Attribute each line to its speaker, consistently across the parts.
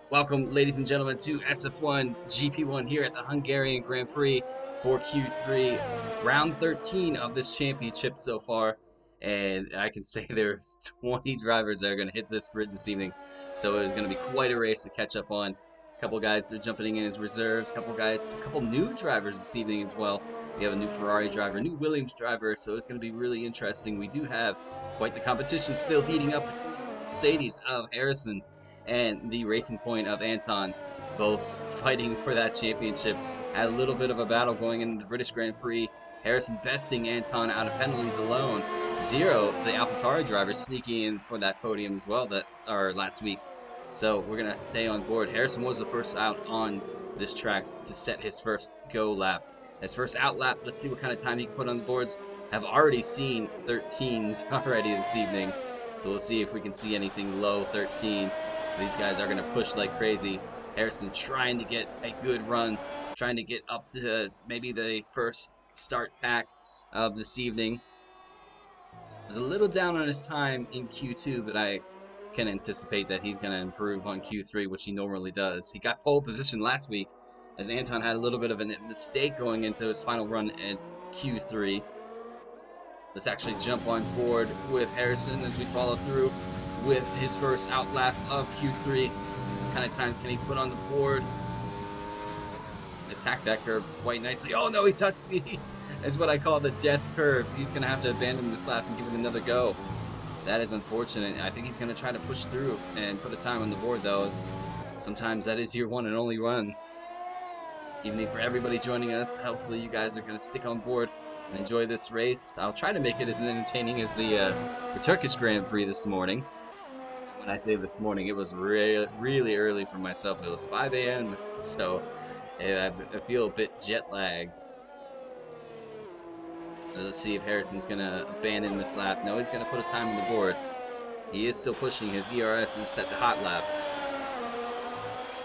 Speaker 1: Welcome, ladies and gentlemen, to SF1 GP1 here at the Hungarian Grand Prix for Q3, round 13 of this championship so far. And I can say there's 20 drivers that are going to hit this grid this evening, so it's going to be quite a race to catch up on. A couple guys that are jumping in as reserves, a couple new drivers this evening as well. We have a new Ferrari driver, a new Williams driver, so it's going to be really interesting. We do have quite the competition still heating up between Mercedes of Harrison and the Racing Point of Anton, both fighting for that championship. Had a little bit of a battle going in the British Grand Prix. Harrison besting Anton out of penalties alone. Zero, the AlphaTauri driver, sneaking in for that podium as well last week. So we're gonna stay on board. Harrison was the first out on this track to set his first go lap. His first out lap. Let's see what kind of time he can put on the boards. Have already seen 13s already this evening, so we'll see if we can see anything low 13. These guys are going to push like crazy. Harrison trying to get a good run, trying to get up to maybe the first start pack of this evening. Was a little down on his time in Q2, but I can anticipate that he's going to improve on Q3, which he normally does. He got pole position last week, as Anton had a little bit of a mistake going into his final run at Q3. Let's actually jump on board with Harrison as we follow through with his first out lap of Q3. What kind of time can he put on the board? Attack that curve quite nicely. Oh no, he touched the, that's what I call the death curve. He's going to have to abandon this lap and give it another go. That is unfortunate. I think he's going to try to push through and put a time on the board though. Sometimes that is your one and only run. Evening for everybody joining us. Hopefully you guys are going to stick on board and enjoy this race. I'll try to make it as entertaining as the Turkish Grand Prix this morning. When I say this morning, it was really early for myself. It was 5 a.m., so I feel a bit jet lagged. Let's see if Harrison's going to abandon this lap. No, he's going to put a time on the board. He is still pushing. His ERS is set to hot lap.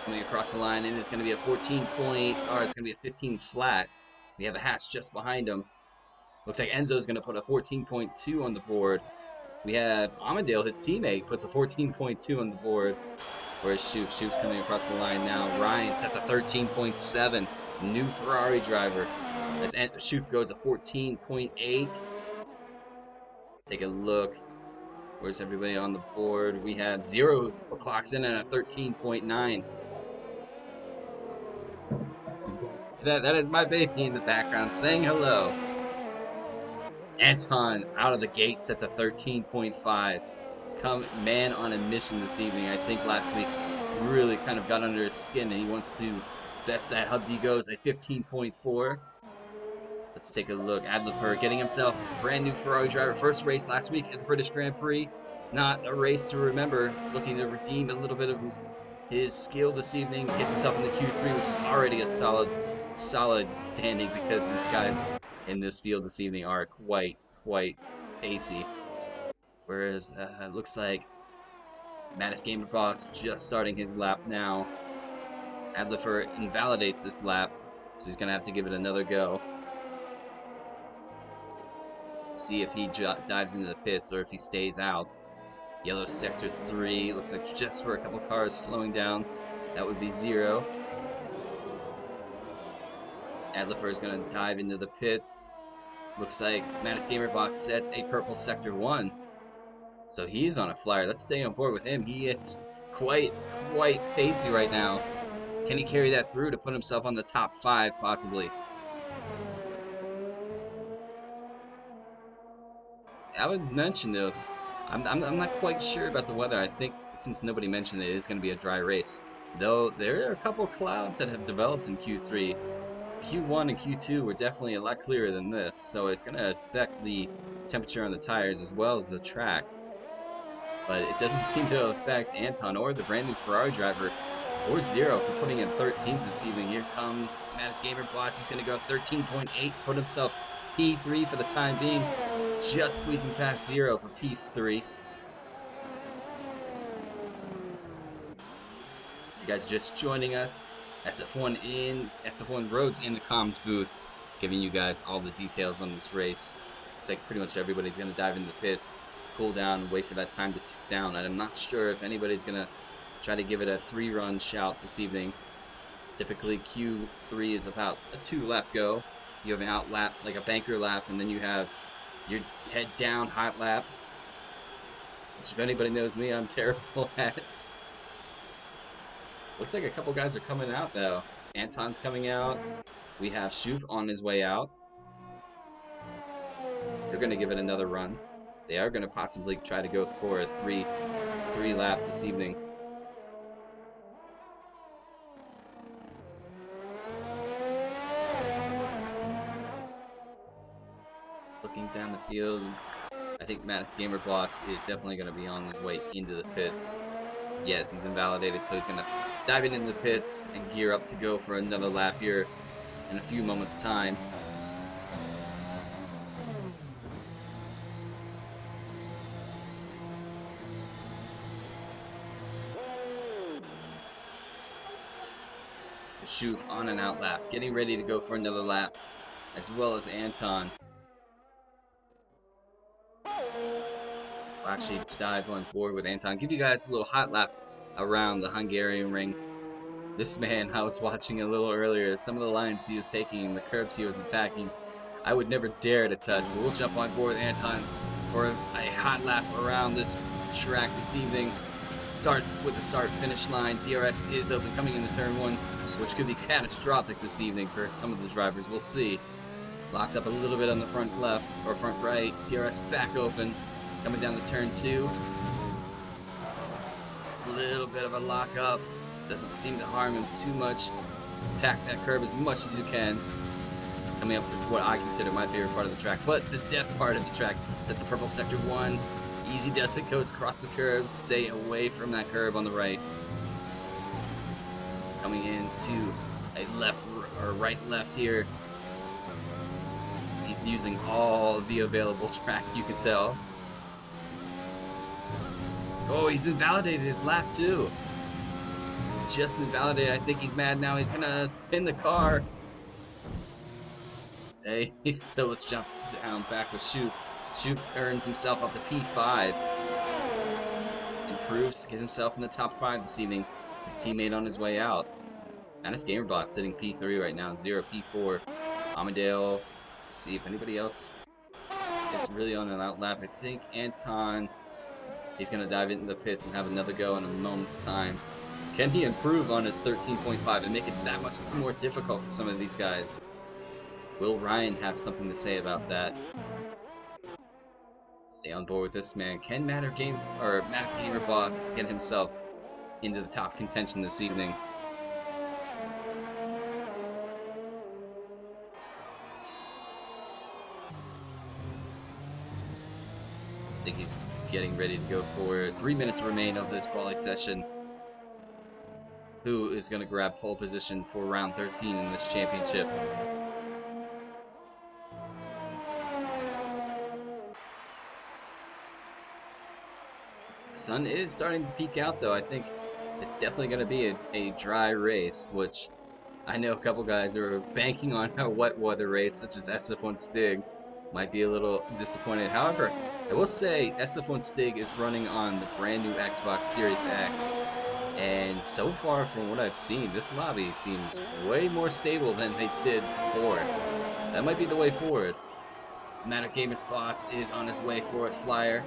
Speaker 1: Coming across the line, and it's going to be a 14 point, or it's going to be a 15 flat. We have a hatch just behind him. Looks like Enzo's going to put a 14.2 on the board. We have Amadale, his teammate, puts a 14.2 on the board. Whereas Shoof's coming across the line now. Ryan sets a 13.7. New Ferrari driver. As Shoof goes a 14.8. Take a look. Where's everybody on the board? We have Zero clocks in at a 13.9. That is my baby in the background saying hello. Anton out of the gate sets a 13.5. Come man on a mission this evening. I think last week really kind of got under his skin and he wants to best that. Hubdy goes a 15.4. Let's take a look. Adler getting himself a brand new Ferrari driver. First race last week at the British Grand Prix. Not a race to remember. Looking to redeem a little bit of his skill this evening. Gets himself in the Q3, which is already a solid standing because these guys in this field this evening are quite pacey. Whereas it looks like Mattis Gamer Boss just starting his lap now. Adler invalidates this lap, so he's gonna have to give it another go. See if he dives into the pits or if he stays out. Yellow sector 3 looks like just for a couple cars slowing down. That would be Zero. Adler is going to dive into the pits. Looks like Mattis Gamer Boss sets a purple sector 1. So he's on a flyer. Let's stay on board with him. He is quite pacey right now. Can he carry that through to put himself on the top 5 possibly? I would mention though, I'm not quite sure about the weather. I think since nobody mentioned it, it is going to be a dry race. Though there are a couple clouds that have developed in Q3. Q1 and Q2 were definitely a lot clearer than this, so it's going to affect the temperature on the tires as well as the track. But it doesn't seem to affect Anton or the brand new Ferrari driver or Zero for putting in 13s this evening. Here comes Mattis Gamer Boss. He's going to go 13.8, put himself P3 for the time being. Just squeezing past Zero for P3. You guys just joining us. SF1 Roads in the comms booth, giving you guys all the details on this race. Looks like pretty much everybody's going to dive into the pits, cool down, wait for that time to tick down. And I'm not sure if anybody's going to try to give it a 3-run shout this evening. Typically, Q3 is about a 2-lap go. You have an out lap, like a banker lap, and then you have your head down hot lap. Which, if anybody knows me, I'm terrible at. Looks like a couple guys are coming out, though. Anton's coming out. We have Shuf on his way out. They're going to give it another run. They are going to possibly try to go for a three lap this evening. Just looking down the field, I think Matt's Gamer Boss is definitely going to be on his way into the pits. Yes, he's invalidated, so he's going to dive into the pits and gear up to go for another lap here in a few moments' time. Shuf on an out lap, getting ready to go for another lap, as well as Anton. We'll actually dive on board with Anton. Give you guys a little hot lap around the Hungarian ring. This man, I was watching a little earlier, some of the lines he was taking, the curbs he was attacking, I would never dare to touch. But we'll jump on board with Anton for a hot lap around this track this evening. Starts with the start-finish line. DRS is open coming into turn 1, which could be catastrophic this evening for some of the drivers. We'll see. Locks up a little bit on the front left, or front right. DRS back open. Coming down to turn 2. A little bit of a lock up. Doesn't seem to harm him too much. Attack that curb as much as you can. Coming up to what I consider my favorite part of the track, but the death part of the track. Sets a purple sector 1. Easy does it, goes across the curbs. Stay away from that curb on the right. Coming into a left or right left here. He's using all the available track, you can tell. Oh, he's invalidated his lap too. He's just invalidated. I think he's mad now. He's gonna spin the car. Hey, so let's jump down back with Shuf. Shuf earns himself up to P5. Improves to get himself in the top 5 this evening. His teammate on his way out. Matt's Gamer Boss sitting P3 right now. 0 P4. Amadale. Let's see if anybody else is really on an out lap. I think Anton. He's going to dive into the pits and have another go in a moment's time. Can he improve on his 13.5 and make it that much more difficult for some of these guys? Will Ryan have something to say about that? Stay on board with this man. Can Matt's Gamer Boss get himself into the top contention this evening? I think he's getting ready to go for 3 minutes remain of this quali session. Who is going to grab pole position for round 13 in this championship? The sun is starting to peek out, though. I think it's definitely going to be a dry race, which I know a couple guys are banking on a wet weather race, such as SF1 Stig. Might be a little disappointed. However, I will say SF1 Stig is running on the brand new Xbox Series X. And so far from what I've seen, this lobby seems way more stable than they did before. That might be the way forward. Matter Gamer's Boss is on his way for a flyer.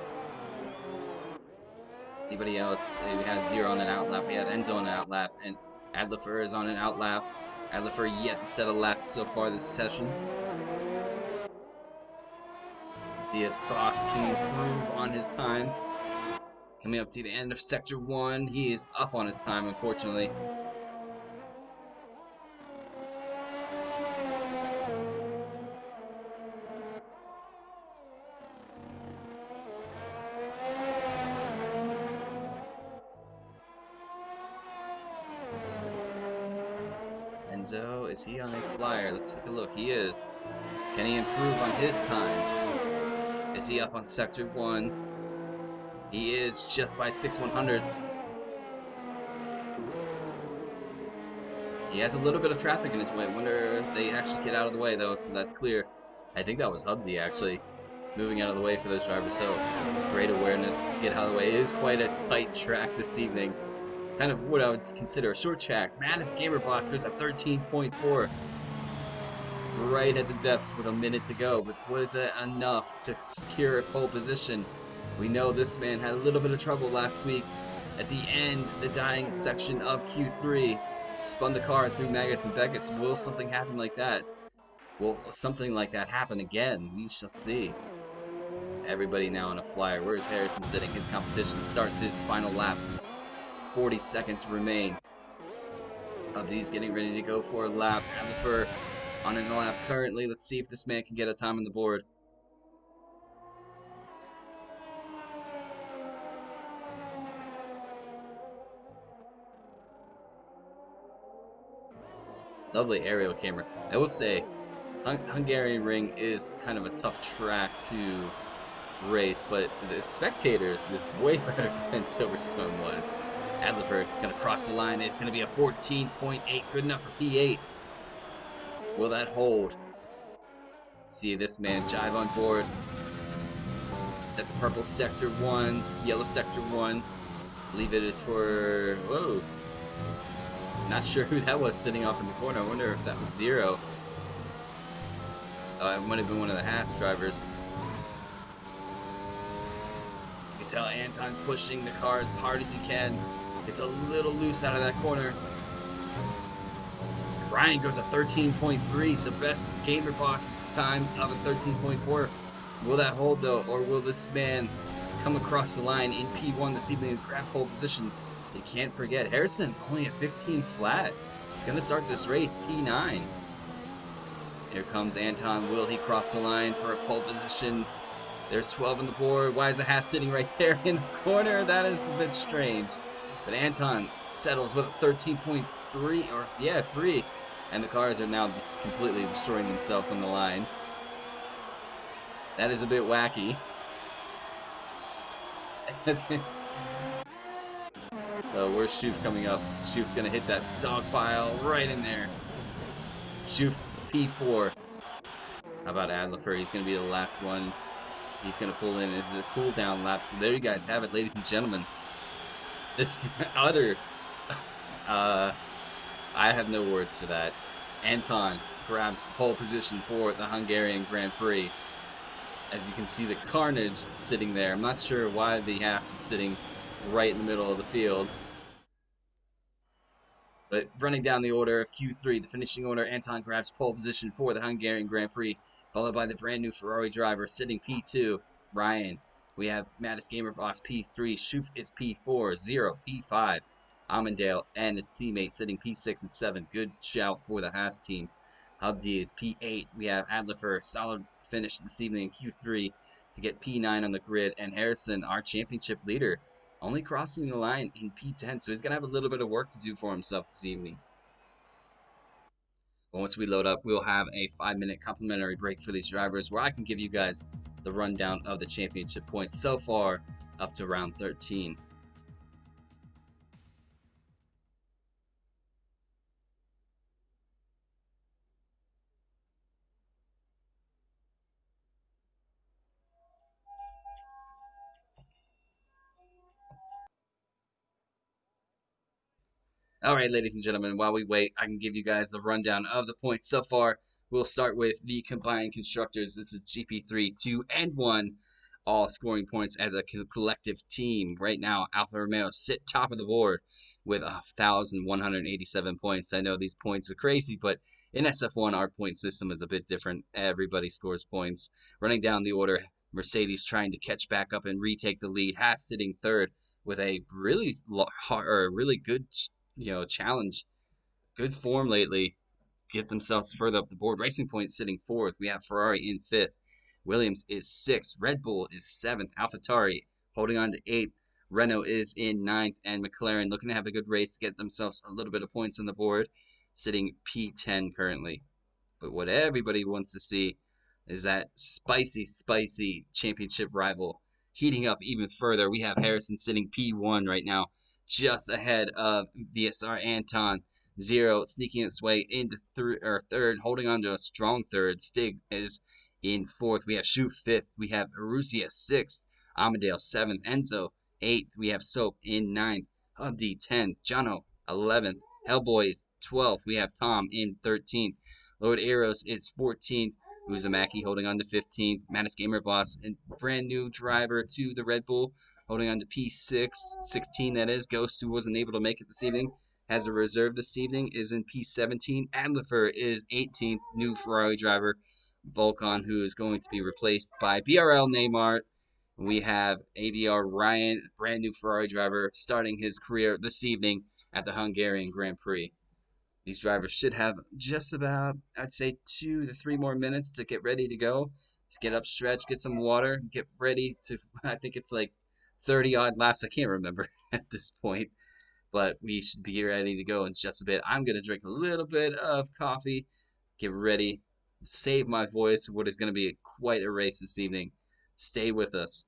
Speaker 1: Anybody else? We have Zero on an outlap. We have Enzo on an outlap. And Adlefer is on an outlap. Adlefer yet to set a lap so far this session. See if Boss can improve on his time. Coming up to the end of Sector 1, he is up on his time, unfortunately. Enzo, is he on a flyer? Let's take a look. He is. Can he improve on his time? Is he up on Sector 1? He is just by 6/100ths. He has a little bit of traffic in his way. I wonder if they actually get out of the way, though, so that's clear. I think that was Hubsy, actually, moving out of the way for those drivers. So, great awareness. Get out of the way. It is quite a tight track this evening. kind of what I would consider a short track. Maddest Gamer Boss goes at 13.4, right at the depths with a minute to go. But was it enough to secure a pole position? We know this man had a little bit of trouble last week. At the end, the dying section of Q3, spun the car through Maggots and Beckett's. Will something happen like that? Will something like that happen again? We shall see. Everybody now on a flyer. Where's Harrison sitting? His competition starts his final lap. 40 seconds remain. Abdi's getting ready to go for a lap. Adlifer on a lap currently. Let's see if this man can get a time on the board. Lovely aerial camera. I will say, Hungarian Ring is kind of a tough track to race, but the spectators is way better than Silverstone was. Adlifer is going to cross the line. It's going to be a 14.8, good enough for P8. Will that hold? See this man jive on board. Set the purple sector 1, yellow sector 1. I believe it is for... Whoa. Not sure who that was sitting off in the corner. I wonder if that was Zero. It might have been one of the Haas drivers. You can tell Anton pushing the car as hard as he can. It's a little loose out of that corner. Ryan goes a 13.3, so best Gamer Boss time of a 13.4. Will that hold though, or will this man come across the line in P1 this evening and grab pole position? You can't forget, Harrison only at 15 flat. He's going to start this race, P9. Here comes Anton. Will he cross the line for a pole position? There's 12 on the board. Why is the Haas sitting right there in the corner? That is a bit strange. But Anton settles with a 13.3, or yeah, 3. And the cars are now just completely destroying themselves on the line. That is a bit wacky. So where's Schoof coming up? Schoof's going to hit that dog pile right in there. Schoof P4. How about Adlifer? He's going to be the last one. He's going to pull in as a cool down lap. So there you guys have it, ladies and gentlemen. This utter... I have no words for that. Anton grabs pole position for the Hungarian Grand Prix. As you can see, the carnage sitting there. I'm not sure why the Haas was sitting right in the middle of the field. But running down the order of Q3, the finishing order, Anton grabs pole position for the Hungarian Grand Prix, followed by the brand new Ferrari driver sitting P2, Ryan. We have Mattis Gamer Boss P3, Schoof is P4, Zero P5, Amundale and his teammate sitting P6 and 7. Good shout for the Haas team. Hubdi is P8. We have Adlifer, solid finish this evening in Q3 to get P9 on the grid. And Harrison, our championship leader, only crossing the line in P10. So he's going to have a little bit of work to do for himself this evening. But once we load up, we'll have a 5-minute complimentary break for these drivers where I can give you guys the rundown of the championship points so far up to round 13. All right, ladies and gentlemen, while we wait, I can give you guys the rundown of the points so far. We'll start with the combined constructors. This is GP3, 2, and 1, all scoring points as a collective team. Right now, Alfa Romeo sit top of the board with 1,187 points. I know these points are crazy, but in SF1, our point system is a bit different. Everybody scores points. Running down the order, Mercedes trying to catch back up and retake the lead. Haas sitting third with a really good challenge. Good form lately. Get themselves further up the board. Racing Point sitting fourth. We have Ferrari in fifth. Williams is sixth. Red Bull is seventh. AlphaTauri holding on to eighth. Renault is in ninth. And McLaren looking to have a good race to get themselves a little bit of points on the board, sitting P10 currently. But what everybody wants to see is that spicy championship rival heating up even further. We have Harrison sitting P1 right now, just ahead of VSR Anton. Zero sneaking its way into third, holding on to a strong third. Stig is in fourth. We have Schoof fifth. We have Arussia sixth. Amadale seventh. Enzo eighth. We have Soap in ninth. Hubdy 10th, Jono 11th, Hellboys 12th. We have Tom in 13th. Lord Eros is 14th. Uzumaki holding on to 15th. Manus Gamer Boss, and brand new driver to the Red Bull, holding on to P6, 16 that is. Ghost, who wasn't able to make it this evening, has a reserve this evening, is in P17. Adlifer is 18th, new Ferrari driver. Volcon, who is going to be replaced by BRL Neymar. We have ABR Ryan, brand new Ferrari driver, starting his career this evening at the Hungarian Grand Prix. These drivers should have just about, I'd say, 2 to 3 more minutes to get ready to go. Just get up, stretch, get some water, get ready to, I think it's like 30 odd laps. I can't remember at this point, but we should be ready to go in just a bit. I'm going to drink a little bit of coffee, get ready, save my voice for what is going to be quite a race this evening. Stay with us.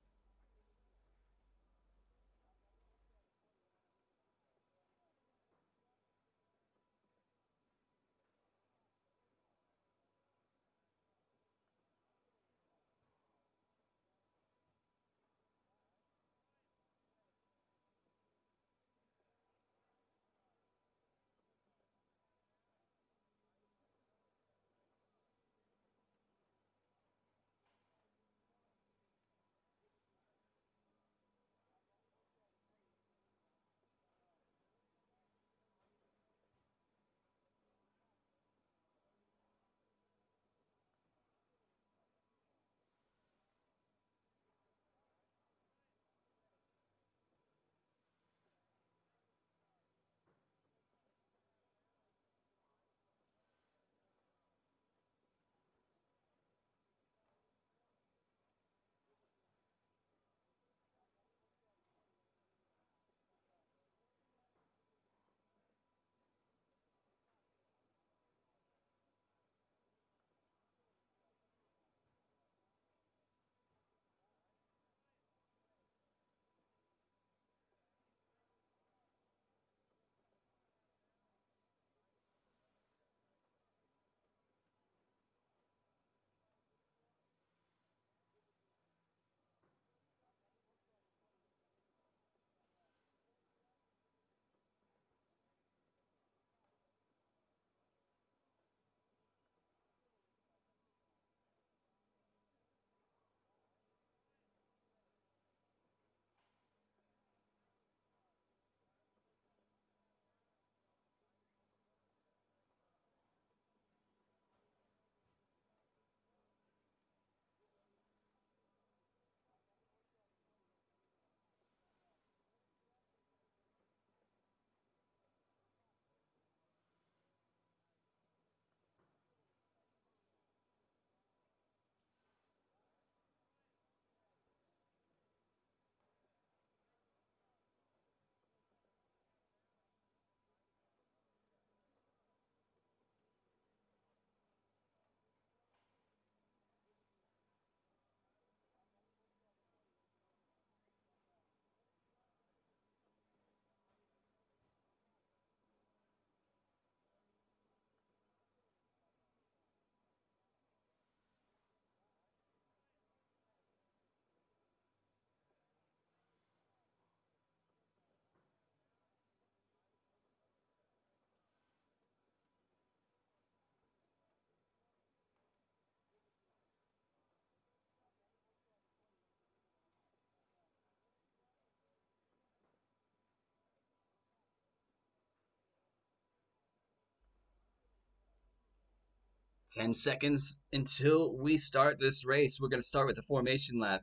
Speaker 1: Ten seconds until we start this race. We're going to start with the formation lap,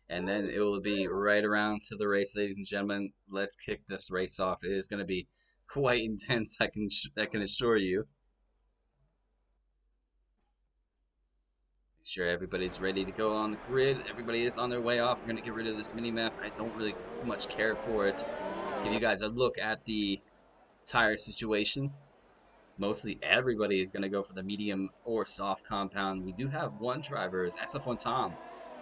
Speaker 1: and then it will be right around to the race, ladies and gentlemen. Let's kick this race off. It is going to be quite intense, I can assure you. Make sure everybody's ready to go on the grid. Everybody is on their way off. We're going to get rid of this mini map. I don't really much care for it. Give you guys a look at the tire situation. Mostly everybody is going to go for the medium or soft compound. We do have one driver, is SF1 Tom,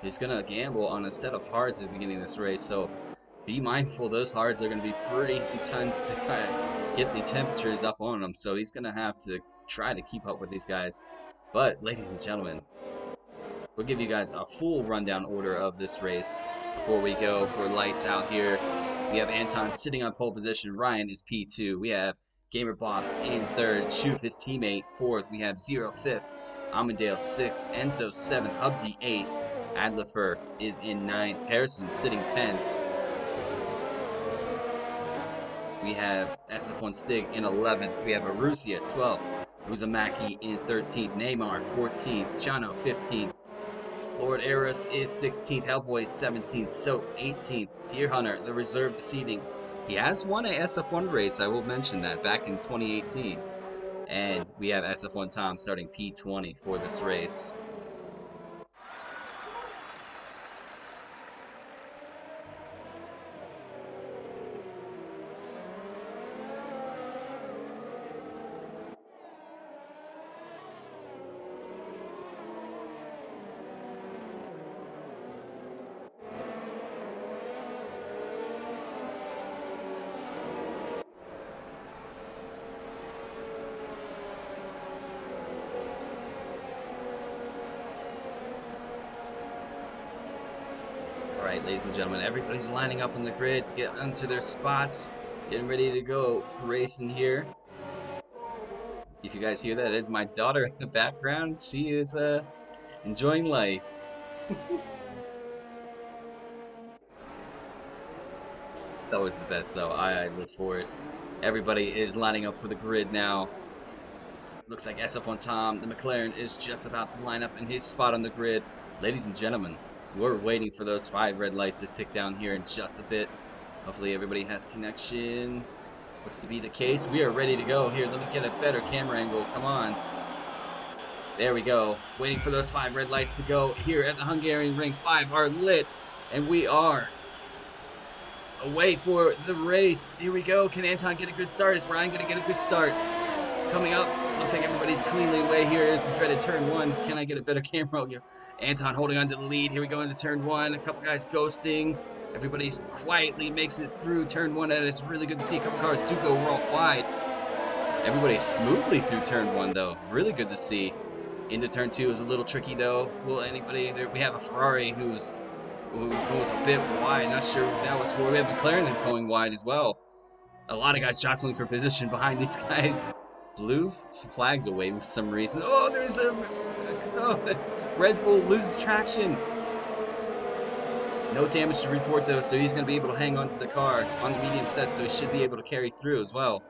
Speaker 1: who's going to gamble on a set of hards at the beginning of this race. So be mindful, those hards are going to be pretty intense to kind of get the temperatures up on them. So he's going to have to try to keep up with these guys. But ladies and gentlemen, we'll give you guys a full rundown order of this race before we go for lights out here. We have Anton sitting on pole position. Ryan is P2. We have Gamer Boss in third. Shuv, his teammate, fourth. We have Zero fifth. Amandale 6th. Enzo 7th. Hubdi 8th. Adlifer is in 9th. Harrison sitting 10th. We have SF1 Stig in 11th. We have Arusia 12th. Uzumaki in 13th. Neymar 14th. Jano 15th. Lord Eros is 16th. Hellboy 17th. Soap 18th. Deer Hunter, the reserve seating. He has won a SF1 race, I will mention that, back in 2018. And we have SF1 Tom starting P20 for this race. Alright, ladies and gentlemen, everybody's lining up on the grid to get onto their spots, getting ready to go racing here. If you guys hear that, it is my daughter in the background. She is enjoying life. It's always the best, though. I live for it. Everybody is lining up for the grid now. Looks like SF1 Tom, the McLaren, is just about to line up in his spot on the grid. Ladies and gentlemen, we're waiting for those 5 red lights to tick down here in just a bit. Hopefully everybody has connection. Looks to be the case. We are ready to go. Here, let me get a better camera angle. Come on. There we go. Waiting for those 5 red lights to go here at the Hungarian ring. 5 are lit, and we are away for the race. Here we go. Can Anton get a good start? Is Ryan going to get a good start? Coming up. Looks like everybody's cleanly away. Here is the dreaded turn 1. Can I get a better camera? Anton holding on to the lead. Here we go into turn 1. A couple guys ghosting. Everybody quietly makes it through turn 1, and it's really good to see a couple cars do go wide. Everybody smoothly through turn 1, though. Really good to see. Into turn 2 is a little tricky, though. Will anybody there? We have a Ferrari who goes a bit wide. Not sure what that was for. We have McLaren who's going wide as well. A lot of guys jostling for position behind these guys. Blue flags away for some reason. Oh, there's a Red Bull loses traction. No damage to report, though, so he's going to be able to hang on to the car on the medium set, so he should be able to carry through as well.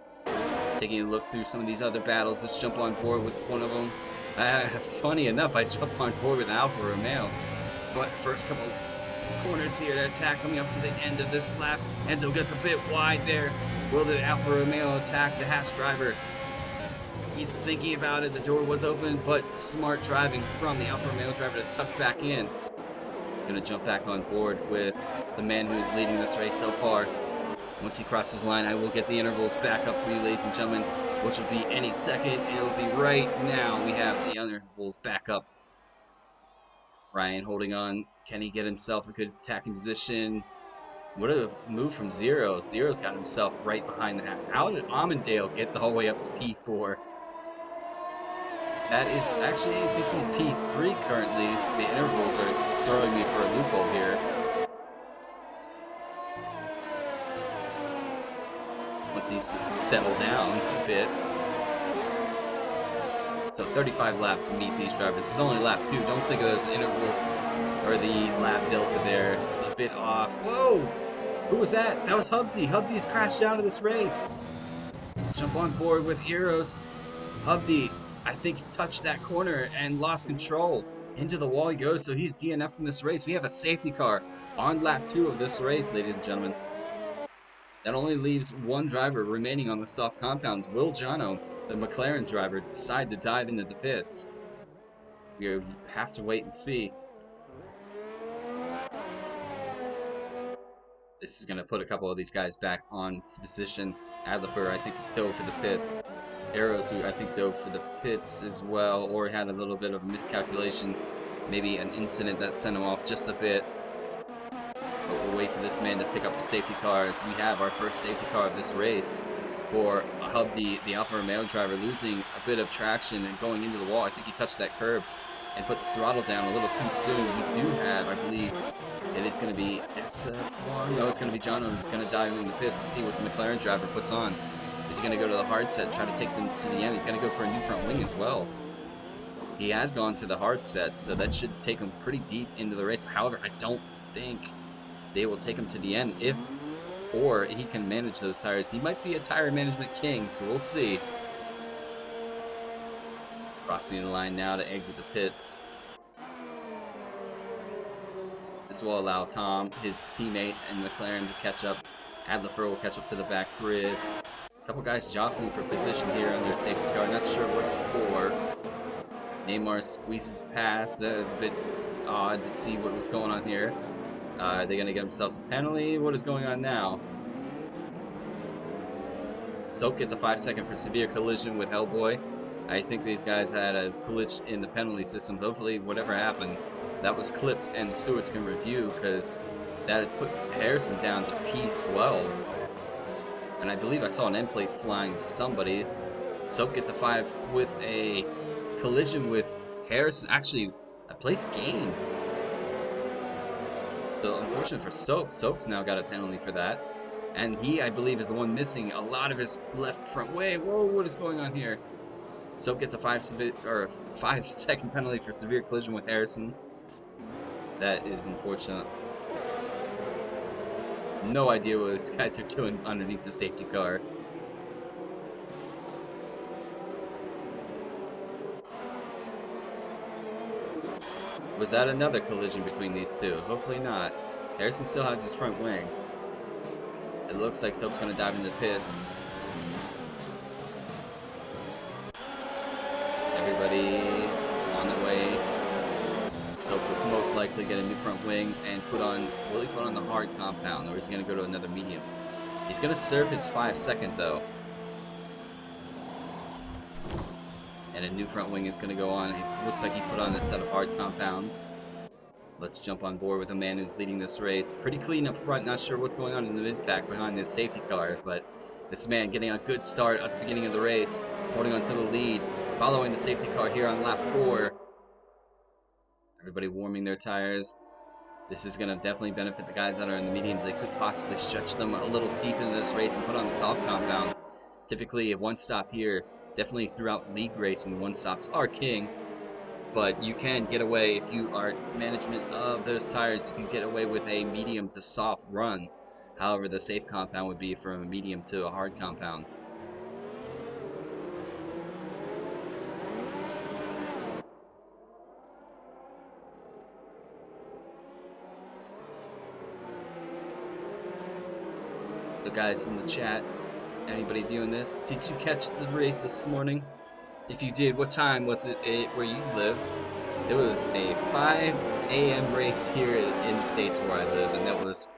Speaker 1: Taking a look through some of these other battles, let's jump on board with one of them. Funny enough, I jumped on board with Alfa Romeo. First couple corners here to attack coming up to the end of this lap. Enzo gets a bit wide there. Will the Alfa Romeo attack the Haas driver? He's thinking about it. The door was open, but smart driving from the Alfa Romeo driver to tuck back in. Gonna jump back on board with the man who's leading this race so far. Once he crosses the line, I will get the intervals back up for you, ladies and gentlemen, which will be any second. It'll be right now. We have the intervals back up. Ryan holding on. Can he get himself a good attacking position? What a move from Zero. Zero's got himself right behind the half. How did Amandale get the whole way up to P4? That is actually, I think he's P3 currently. The intervals are throwing me for a loophole here. Once he's settled down a bit. So 35 laps to meet these drivers. This is only lap 2. Don't think of those intervals or the lap delta there. It's a bit off. Whoa! Who was that? That was Hubdi. Hubdi's crashed out of this race. Jump on board with Eros. Hubdi, I think, touched that corner and lost control. Into the wall he goes, so he's DNF from this race. We have a safety car on lap 2 of this race, ladies and gentlemen. That only leaves one driver remaining on the soft compounds. Will Jano, the McLaren driver, decide to dive into the pits? We have to wait and see. This is going to put a couple of these guys back on position. Adlifer, I think, dove for the pits. Arrows, who I think dove for the pits as well, or had a little bit of a miscalculation, maybe an incident that sent him off just a bit. But we'll wait for this man to pick up the safety car as we have our first safety car of this race for Hubdi, the Alfa Romeo driver, losing a bit of traction and going into the wall. I think he touched that curb and put the throttle down a little too soon. We do have, I believe, It is going to be SF1. No, it's going to be John who's going to dive in the pits to see what the McLaren driver puts on. Is he going to go to the hard set, try to take them to the end? He's going to go for a new front wing as well. He has gone to the hard set, so that should take him pretty deep into the race. However, I don't think they will take him to the end or he can manage those tires. He might be a tire management king, so we'll see. Crossing the line now to exit the pits. This will allow Tom, his teammate, and McLaren to catch up. Adler will catch up to the back grid. A couple guys jostling for position here on their safety car. Not sure what for. Neymar squeezes past. That is a bit odd to see what was going on here. Are they going to get themselves a penalty? What is going on now? Soap gets a 5-second for severe collision with Hellboy. I think these guys had a glitch in the penalty system. Hopefully, whatever happened, that was clipped and the stewards can review, because that has put Harrison down to P12. And I believe I saw an end plate flying with somebody's. Soap gets a 5 with a collision with Harrison. Actually, a place gained. So unfortunate for Soap. Soap's now got a penalty for that. And he, I believe, is the one missing a lot of his left front way. Whoa, what is going on here? Soap gets a 5-second penalty for severe collision with Harrison. That is unfortunate. No idea what these guys are doing underneath the safety car. Was that another collision between these two? Hopefully not. Harrison still has his front wing. It looks like Soap's going to dive into the pits. Everybody on the way. Soap will most likely get a new front wing and will he put on the hard compound, or is he going to go to another medium? He's going to serve his 5-second though. And a new front wing is going to go on. It looks like he put on a set of hard compounds. Let's jump on board with a man who's leading this race. Pretty clean up front, not sure what's going on in the mid-pack behind this safety car, but this man getting a good start at the beginning of the race, holding on to the lead, following the safety car here on lap 4. Everybody warming their tires. This is going to definitely benefit the guys that are in the mediums. They could possibly stretch them a little deep into this race and put on the soft compound. Typically, a one-stop here, definitely throughout league racing, one-stops are king. But you can get away, if you are management of those tires, you can get away with a medium to soft run. However, the safe compound would be from a medium to a hard compound. So guys in the chat, anybody viewing this, did you catch the race this morning? If you did, what time was it where you live? It was a 5 a.m. race here in the States where I live, and that was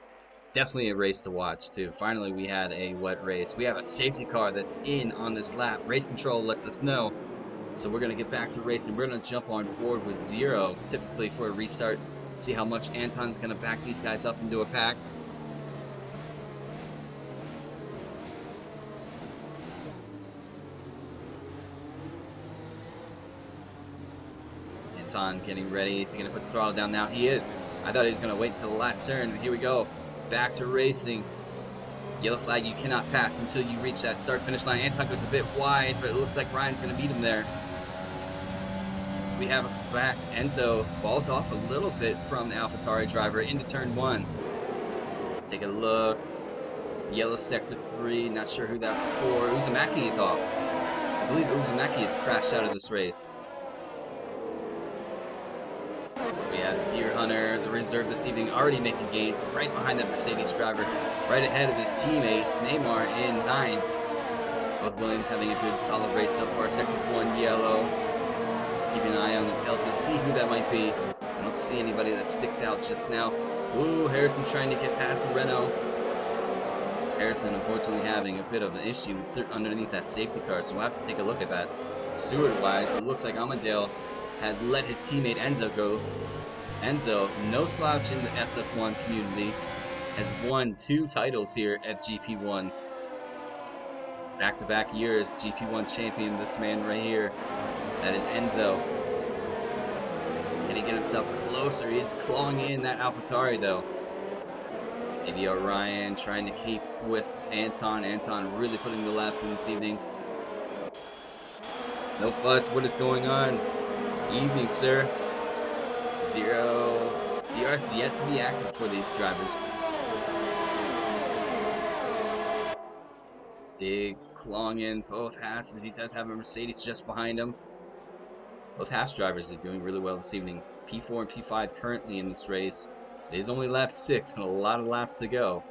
Speaker 1: definitely a race to watch too. Finally, we had a wet race. We have a safety car that's in on this lap. Race control lets us know. So we're going to get back to racing. We're going to jump on board with 0, typically for a restart. See how much Anton's going to back these guys up into a pack. Anton getting ready. Is he going to put the throttle down now? He is. I thought he was going to wait until the last turn. Here we go. Back to racing. Yellow flag, you cannot pass until you reach that start-finish line. Anton goes a bit wide, but it looks like Ryan's going to beat him there. We have back. Enzo falls off a little bit from the AlphaTauri driver into turn 1. Take a look. Yellow sector 3. Not sure who that's for. Uzumaki is off. I believe Uzumaki has crashed out of this race. We have Deer Hunter, the reserve this evening, already making gains right behind that Mercedes driver, right ahead of his teammate Neymar in 9th. Both Williams having a good solid race so far. Sector 1 yellow. Keeping an eye on the Delta, see who that might be. I don't see anybody that sticks out just now. Ooh, Harrison trying to get past the Renault. Harrison unfortunately having a bit of an issue underneath that safety car, so we'll have to take a look at that. Stewart-wise, it looks like Amadale has let his teammate Enzo go. Enzo, no slouch in the SF1 community, has won 2 titles here at GP1. Back-to-back years, GP1 champion, this man right here. That is Enzo. Can he get himself closer? He's clawing in that AlphaTauri though. Maybe Orion trying to keep with Anton. Anton really putting the laps in this evening. No fuss, what is going on? Evening, sir. Zero. DRS yet to be active for these drivers. Stig clawing in both Haas, he does have a Mercedes just behind him. Both Haas drivers are doing really well this evening. P4 and P5 currently in this race. It is only lap 6 and a lot of laps to go.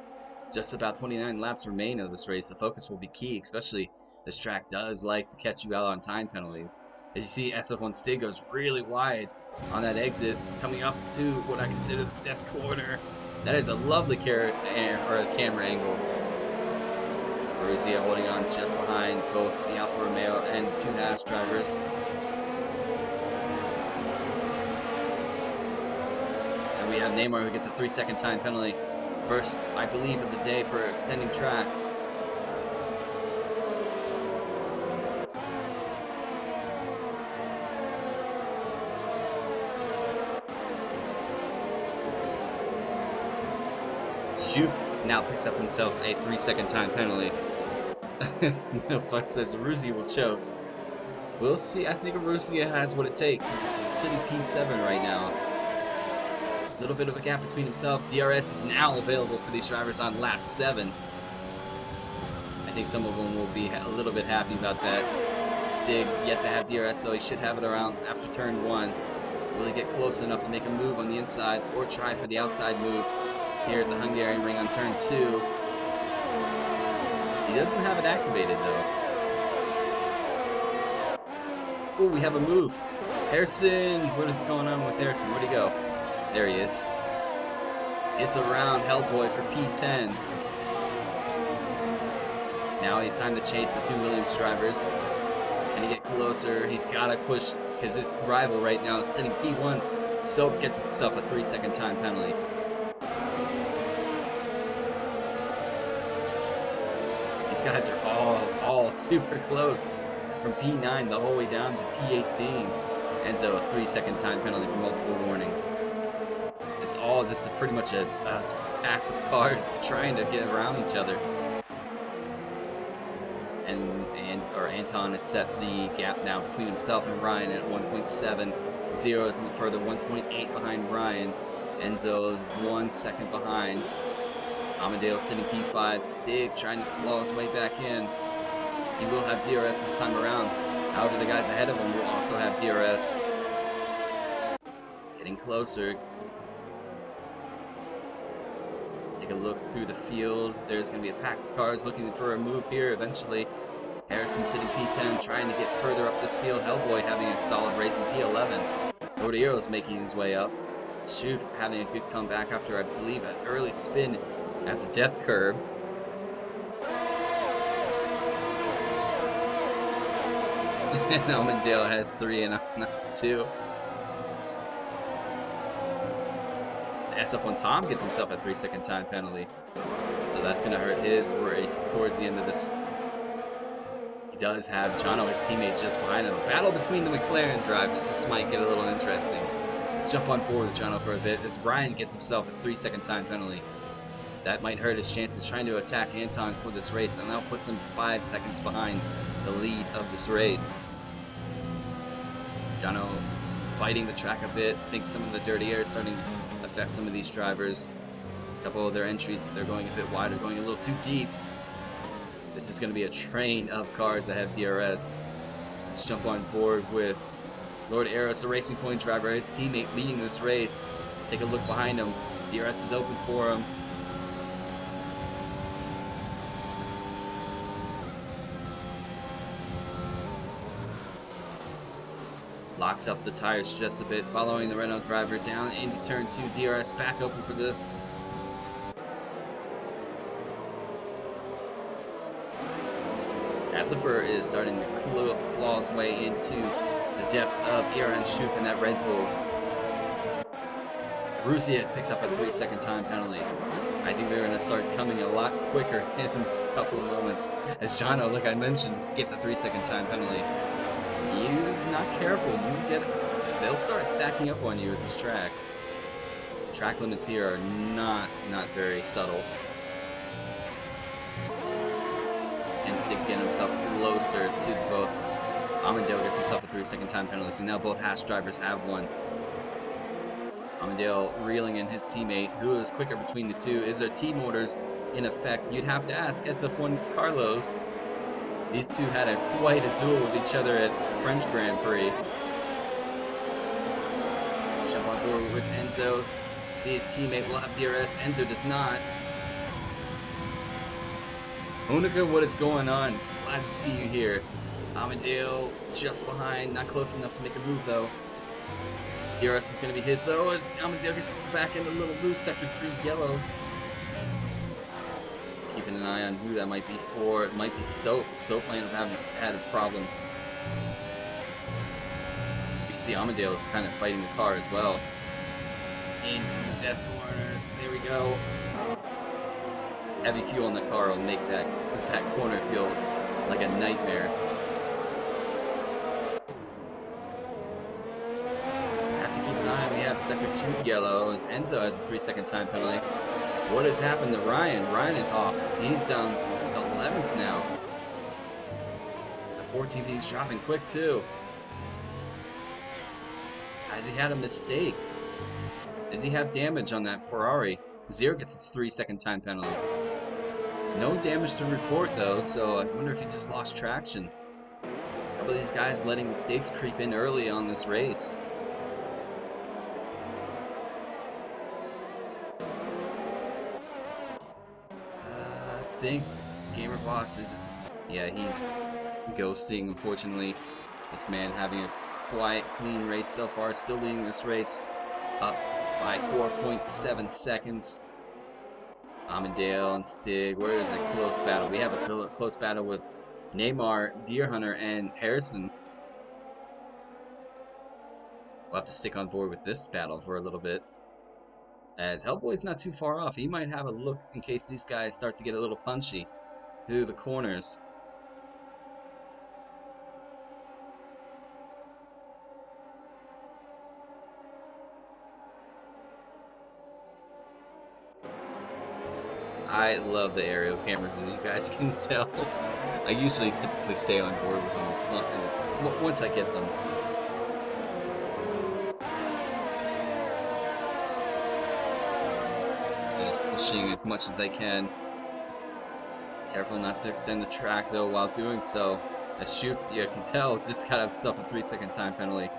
Speaker 1: Just about 29 laps remain of this race. The focus will be key, especially this track does like to catch you out on time penalties. As you see, SF1 Stig goes really wide on that exit, coming up to what I consider the death corner. That is a lovely camera angle. Borussia holding on just behind both the Alfa Romeo and the two Haas drivers. And we have Neymar who gets a 3-second time penalty. First, I believe, of the day for extending track. Schuf now picks up himself a 3-second time penalty. No fuss says Russia will choke. We'll see. I think Russia has what it takes. He's sitting P7 right now. A little bit of a gap between himself. DRS is now available for these drivers on lap 7. I think some of them will be a little bit happy about that. Stig yet to have DRS, so he should have it around after turn 1. Will he get close enough to make a move on the inside or try for the outside move here at the Hungarian ring on turn 2? He doesn't have it activated though. Oh, we have a move. Harrison, what is going on with Harrison? Where'd he go? There he is. It's around Hellboy for P10. Now he's time to chase the two Williams drivers. Can he get closer? He's got to push because his rival right now is sitting P1. Soap gets himself a 3-second time penalty. These guys are all super close. From P9 the whole way down to P18. Enzo, a 3-second time penalty for multiple warnings. It's all just pretty much an act of cars trying to get around each other. Anton has set the gap now between himself and Ryan at 1.7. Zero is a little further, 1.8 behind Ryan. Enzo is 1 second behind. Amadeo sitting P5. Stig trying to claw his way back in. He will have DRS this time around. However, the guys ahead of him will also have DRS. Getting closer. Take a look through the field. There's going to be a pack of cars looking for a move here eventually. Harrison sitting P10, trying to get further up this field. Hellboy having a solid race in P11. Rodiero's making his way up. Schuf having a good comeback after, I believe, an early spin at the death curb. And Almondale has 3 and 2. SF1 Tom gets himself a 3-second time penalty. So that's going to hurt his race towards the end of this. He does have Jono, his teammate, just behind him. A battle between the McLaren drivers. This might get a little interesting. Let's jump on board with Jono for a bit as Brian gets himself a 3-second time penalty. That might hurt his chances trying to attack Anton for this race, and now puts him 5 seconds behind the lead of this race. Jono fighting the track a bit. I think some of the dirty air is starting to affect some of these drivers. A couple of their entries, they're going a bit wider, going a little too deep. This is going to be a train of cars that have DRS. Let's jump on board with Lord Eros, the Racing Point driver, his teammate leading this race. Take a look behind him. DRS is open for him. Locks up the tires just a bit, following the Renault driver down into turn 2. DRS back open for the... Adlifer is starting to claw his way into the depths of Aaron Schuf in that Red Bull. Russia picks up a 3-second time penalty. I think they're going to start coming a lot quicker in a couple of moments. As Jono, like I mentioned, gets a 3-second time penalty. You're not careful, you get they'll start stacking up on you at this track. Track limits here are not very subtle. And Stick getting himself closer to both. Amundale gets himself a 3-second time penalty, so now both Haas drivers have one. Amundale reeling in his teammate. Who is quicker between the two? Is there team orders in effect? You'd have to ask SF1 Carlos. These two had quite a duel with each other at the French Grand Prix. Jump on board with Enzo. See his teammate will have DRS. Enzo does not. Hooniga, what is going on? Glad to see you here. Amundale just behind, not close enough to make a move though. DRS is going to be his though, as Amundale gets back in a little loose, sector 3 yellow. Keeping an eye on who that might be for. It might be Soap. Soap might have had a problem. You see Amundale is kind of fighting the car as well. Into the death corners. There we go. Heavy fuel in the car will make that corner feel like a nightmare. Have to keep an eye on. We have sector 2 yellow as Enzo has a 3-second time penalty. What has happened to Ryan? Ryan is off. He's down to 11th now. The 14th, he's dropping quick too. Has he had a mistake? Does he have damage on that Ferrari? Zero gets a 3-second time penalty. No damage to report though, so I wonder if he just lost traction. A couple of these guys letting mistakes creep in early on this race. I think Gamer Boss is... yeah, he's ghosting, unfortunately. This man having a quiet, clean race so far, still leading this race up by 4.7 seconds. Amundale and Stig, where is a close battle? We have a close battle with Neymar, Deer Hunter, and Harrison. We'll have to stick on board with this battle for a little bit. As Hellboy's not too far off, he might have a look in case these guys start to get a little punchy through the corners. I love the aerial cameras, as you guys can tell. I usually typically stay on board with them once I get them. Pushing as much as I can. Careful not to extend the track though while doing so. As Shoot, you can tell, just got himself a 3-second time penalty.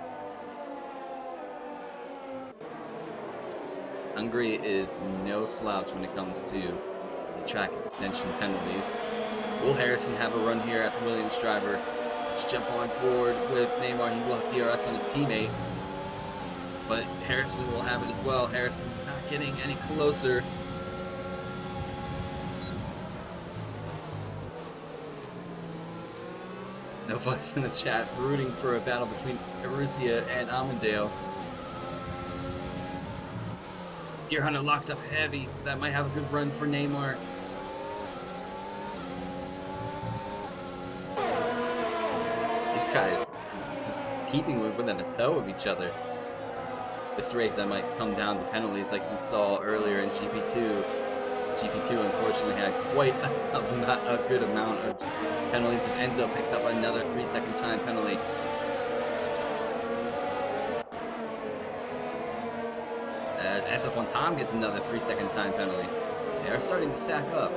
Speaker 1: Hungary is no slouch when it comes to the track extension penalties. Will Harrison have a run here at the Williams driver? Let's jump on board with Neymar. He will have DRS on his teammate, but Harrison will have it as well. Harrison not getting any closer. No fuss in the chat, rooting for a battle between Aruzia and Amundale. Deer Hunter locks up heavy, so that might have a good run for Neymar. These guys just keeping within a toe of each other. This race I might come down to penalties like we saw earlier in GP2. GP2 unfortunately had quite a good amount of penalties as Enzo picks up another 3-second time penalty. SF1 Tom gets another 3-second time penalty. They are starting to stack up.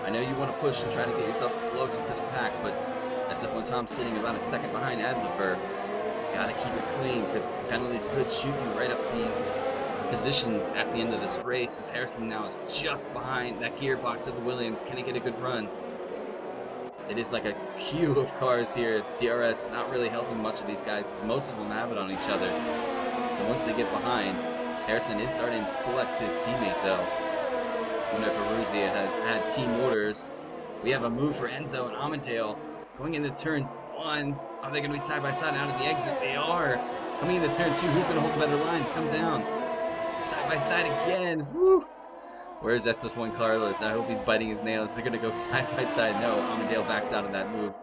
Speaker 1: I know you want to push and try to get yourself closer to the pack, but SF1 Tom sitting about a second behind Adlefer. Gotta keep it clean because penalties could shoot you right up the positions at the end of this race, as Harrison now is just behind that gearbox of the Williams. Can he get a good run? It is like a queue of cars here. DRS not really helping much of these guys, because most of them have it on each other. So once they get behind, Harrison is starting to collect his teammate though. I wonder if Aruzia has had team orders. We have a move for Enzo and Amundale going into turn 1. Are they going to be side by side out of the exit? They are. Coming into turn 2, who's going to hold the better line? Come down. Side by side again. Woo! Where's SF1 Carlos? I hope he's biting his nails. They're going to go side by side. No, Amundale backs out of that move.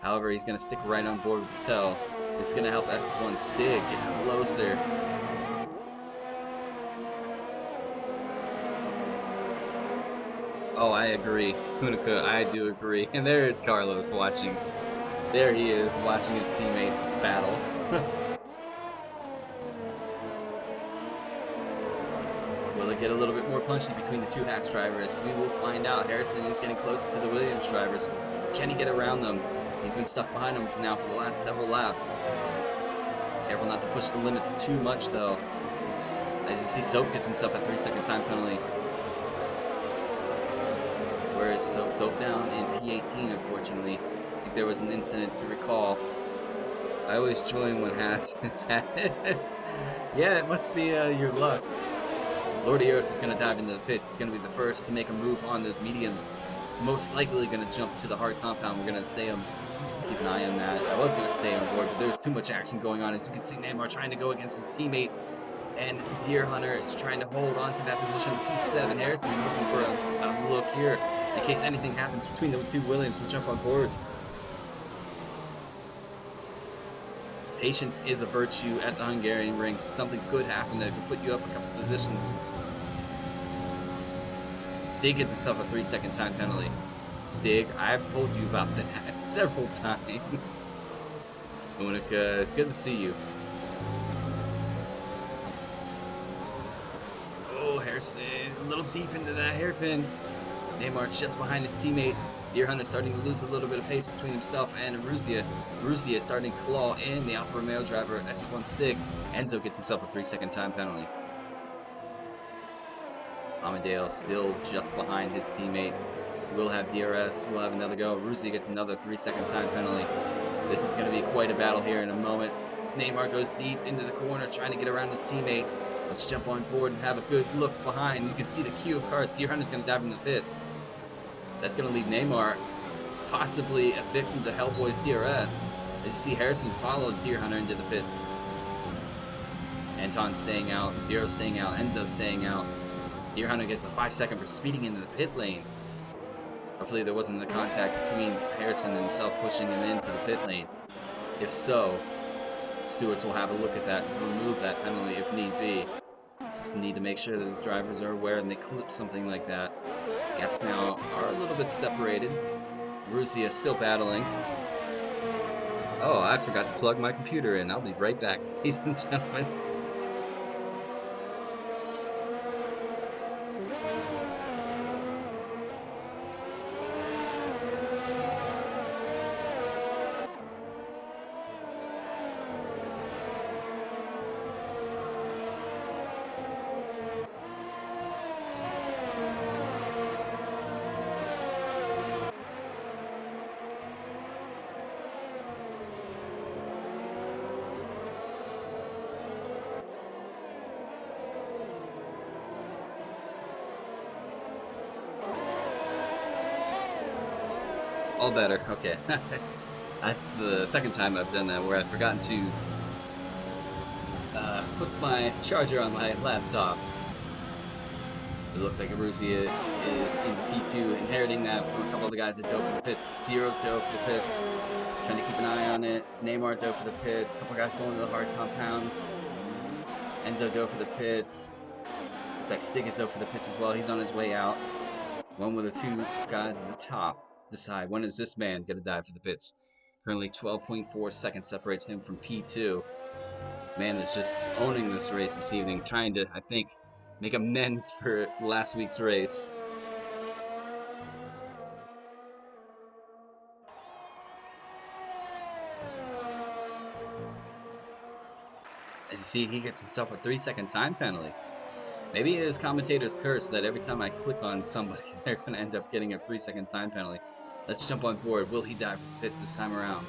Speaker 1: However, he's going to stick right on board with Patel. This is going to help SS1 Stig get closer. Oh, I agree. Hunica, I do agree. And there is Carlos watching. There he is, watching his teammate battle. Will it get a little bit more punchy between the two Haas drivers? We will find out. Harrison is getting closer to the Williams drivers. Can he get around them? He's been stuck behind them for the last several laps. Careful not to push the limits too much, though. As you see, Soap gets himself a 3-second time penalty. Where is Soap? Soap down in P18, unfortunately. I think there was an incident to recall. I always join when Haas is at it. Yeah, it must be your luck. Lord Eos is going to dive into the pits. He's going to be the first to make a move on those mediums. Most likely going to jump to the hard compound. We're going to stay him. Keep an eye on that. I was going to stay on board, but there's too much action going on. As you can see, Neymar trying to go against his teammate. And Deer Hunter is trying to hold on to that position. P7, Harrison looking for a look here. In case anything happens between the two Williams, we'll jump on board. Patience is a virtue at the Hungarian ring. Something could happen that could put you up a couple positions. Stig gets himself a 3-second time penalty. Stig, I've told you about that several times. Unica, it's good to see you. Oh, Harrison, a little deep into that hairpin. Neymar just behind his teammate. Deer Hunter starting to lose a little bit of pace between himself and Ruzia. Ruzia starting to claw in the Alfa Romeo driver, SF1 Stig. Enzo gets himself a 3-second time penalty. Amadeo still just behind his teammate. We'll have DRS, we'll have another go. Ruzia gets another 3-second time penalty. This is going to be quite a battle here in a moment. Neymar goes deep into the corner trying to get around his teammate. Let's jump on board and have a good look behind. You can see the queue of cars. Deer Hunter's going to dive into the pits. That's going to leave Neymar possibly a victim to Hellboy's DRS. As you see, Harrison followed Deer Hunter into the pits. Anton staying out, Zero staying out, Enzo staying out. Deer Hunter gets a 5-second for speeding into the pit lane. Hopefully there wasn't a contact between Harrison and himself pushing him into the pit lane. If so, stewards will have a look at that and remove that penalty if need be. Just need to make sure that the drivers are aware and they clip something like that. Gaps now are a little bit separated. Ruzia still battling. Oh, I forgot to plug my computer in. I'll be right back, ladies and gentlemen. All better, okay. That's the second time I've done that where I've forgotten to put my charger on my laptop. It looks like Ruzia is into P2, inheriting that from a couple of the guys that dove for the pits. Zero dove for the pits, trying to keep an eye on it. Neymar dove for the pits, a couple guys going to the hard compounds. Enzo dove for the pits. Looks like Stig is dove for the pits as well, he's on his way out. One with the two guys at the top decide when is this man going to dive for the pits. Currently 12.4 seconds separates him from P2. Man is just owning this race this evening, trying to, I think, make amends for last week's race. As you see, he gets himself a 3-second time penalty. Maybe it is commentator's curse that every time I click on somebody, they're going to end up getting a 3-second time penalty. Let's jump on board. Will he dive for the pits this time around?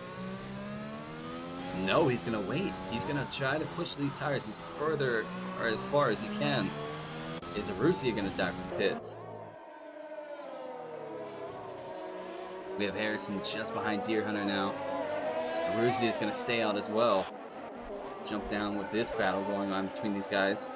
Speaker 1: No, he's going to wait. He's going to try to push these tires as further or as far as he can. Is Ruzia going to dive for the pits? We have Harrison just behind Deer Hunter now. Ruzia is going to stay out as well. Jump down with this battle going on between these guys.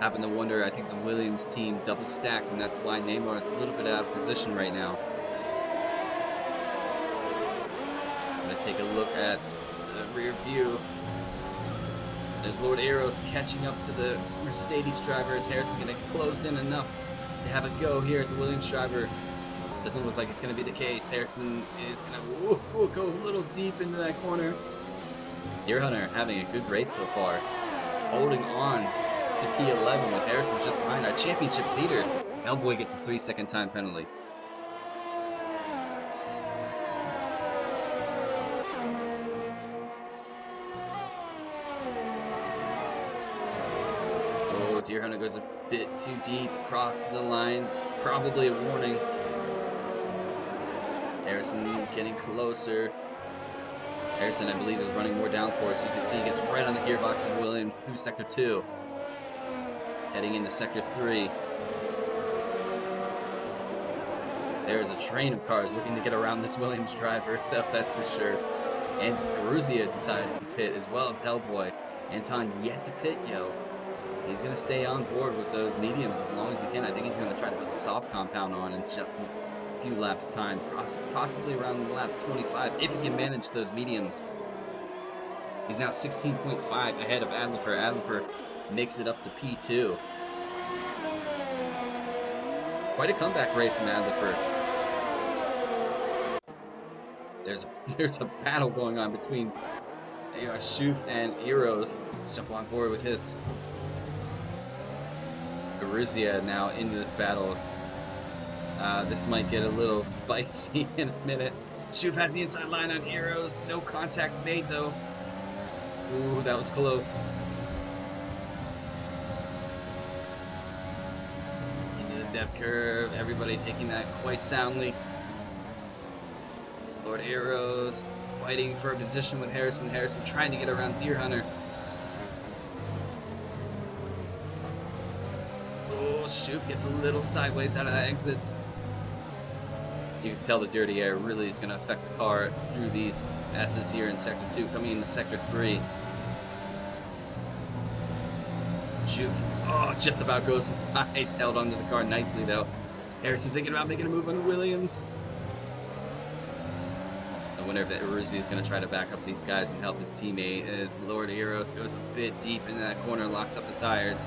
Speaker 1: Happen to wonder, I think the Williams team double stacked, and that's why Neymar is a little bit out of position right now. I'm going to take a look at the rear view. There's Lord Eros catching up to the Mercedes driver. Is Harrison going to close in enough to have a go here at the Williams driver? Doesn't look like it's going to be the case. Harrison is going to go a little deep into that corner. Deer Hunter having a good race so far. Holding on to P11 with Harrison just behind our championship leader. Hellboy gets a 3-second time penalty. Oh, Deer Hunter goes a bit too deep across the line. Probably a warning. Harrison getting closer. Harrison, I believe, is running more downforce. You can see he gets right on the gearbox of Williams through Sector 2. Heading into Sector 3. There's a train of cars looking to get around this Williams driver, that's for sure. And Garuzia decides to pit as well as Hellboy. Anton yet to pit, yo. He's going to stay on board with those mediums as long as he can. I think he's going to try to put the soft compound on in just a few laps time. Possibly around lap 25 if he can manage those mediums. He's now 16.5 ahead of Adler. Adler makes it up to P2. Quite a comeback race from Adler. There's a battle going on between Schuf and Eros. Let's jump on board with his. Garuzia now into this battle. This might get a little spicy in a minute. Schuf has the inside line on Eros. No contact made though. Ooh, that was close. Into the depth curve. Everybody taking that quite soundly. Lord Eros fighting for a position with Harrison. Harrison trying to get around Deer Hunter. Oh, Schuf gets a little sideways out of that exit. You can tell the dirty air really is going to affect the car through these S's here in Sector 2, coming into Sector 3. Schuf, just about goes wide. Held onto the car nicely, though. Harrison thinking about making a move on Williams. I wonder if Uruzzi is going to try to back up these guys and help his teammate as Lord Eros goes a bit deep into that corner, locks up the tires.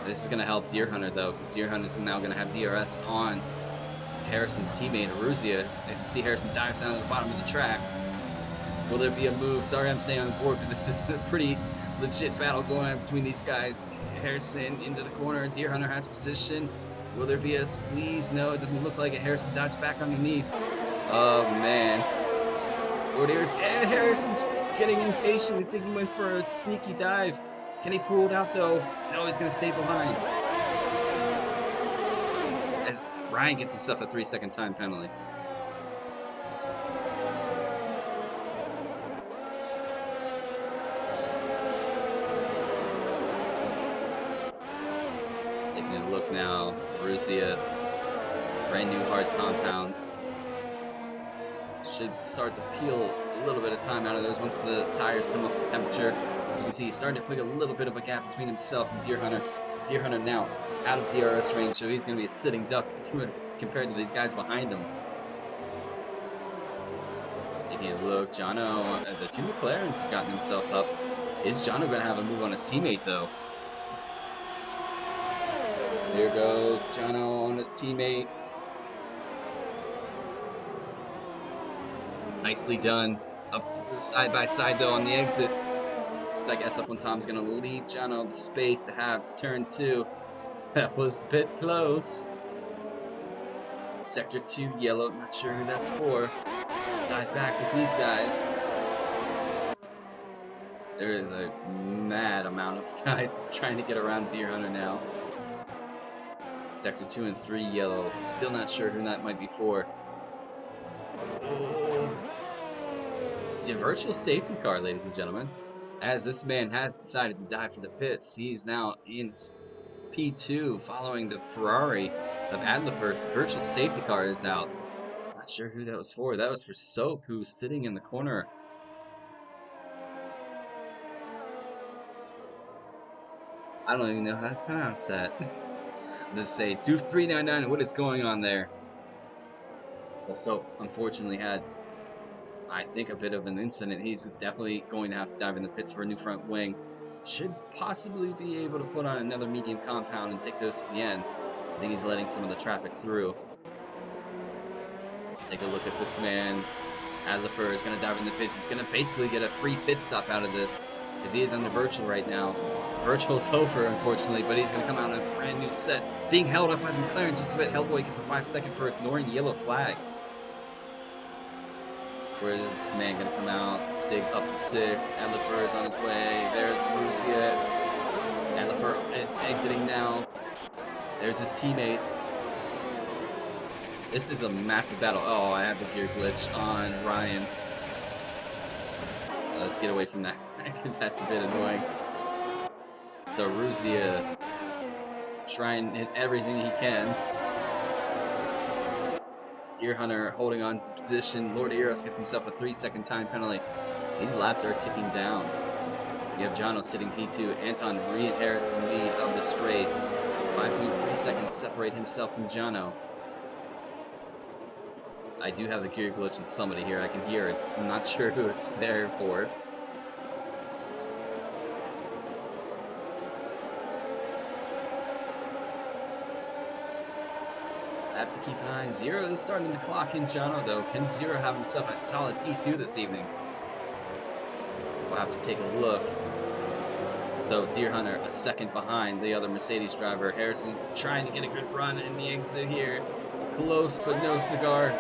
Speaker 1: This is going to help Deer Hunter, though, because Deer Hunter is now going to have DRS on Harrison's teammate, Uruzia. As you see Harrison dives down to the bottom of the track. Will there be a move? Sorry I'm staying on the board, but this is a pretty legit battle going on between these guys. Harrison into the corner. Deer Hunter has position. Will there be a squeeze? No, it doesn't look like it. Harrison dives back underneath. Oh, man. Lord Eros and Harrison's getting impatient and thinking he went for a sneaky dive. Can he pull it out, though? No, he's going to stay behind. As Ryan gets himself a 3-second time penalty. Taking a look now. Borussia, brand new hard compound. Should start to peel a little bit of time out of those once the tires come up to temperature. As you can see, he's starting to put a little bit of a gap between himself and Deer Hunter. Deer Hunter now out of DRS range, so he's going to be a sitting duck compared to these guys behind him. Taking a look, Jono, the two McLarens have gotten themselves up. Is Jono going to have a move on his teammate, though? There goes Jono on his teammate. Nicely done. Up side by side, though, on the exit. Looks like SF1Tom's going to leave Jono the space to have turn 2. That was a bit close. Sector 2 yellow, not sure who that's for. Dive back with these guys. There is a mad amount of guys trying to get around Deer Hunter now. Sector 2 and 3 yellow. Still not sure who that might be for. Oh. It's a virtual safety car, ladies and gentlemen. As this man has decided to dive for the pits, he's now in P2 following the Ferrari of Adler. Virtual safety car is out. Not sure who that was for. That was for Soap, who's sitting in the corner. I don't even know how to pronounce that. Let's say 2399. What is going on there? So unfortunately had, I think, a bit of an incident. He's definitely going to have to dive in the pits for a new front wing. Should possibly be able to put on another medium compound and take those to the end. I think he's letting some of the traffic through. Take a look at this man. Adlefer is going to dive in the pits. He's going to basically get a free pit stop out of this, as he is under virtual right now. Virtual's over, unfortunately, but he's going to come out in a brand new set. Being held up by the McLaren just a bit. Hellboy gets a 5-second for ignoring yellow flags. Where is this man going to come out? Stig up to 6. Adlefer is on his way. There's Marussia. Adlefer is exiting now. There's his teammate. This is a massive battle. Oh, I have the gear glitch on Ryan. Let's get away from that, because that's a bit annoying. So Ruzia trying everything he can. Gear Hunter holding on to position. Lord Eros gets himself a 3-second time penalty. These laps are ticking down. You have Jono sitting P2. Anton re-inherits the lead of this race. 5.3 seconds separate himself from Jono. I do have the gear glitch in somebody here. I can hear it. I'm not sure who it's there for. I have to keep an eye. Zero is starting to clock in Jono, though. Can Zero have himself a solid P2 this evening? We'll have to take a look. So Deer Hunter a second behind the other Mercedes driver. Harrison trying to get a good run in the exit here. Close, but no cigar.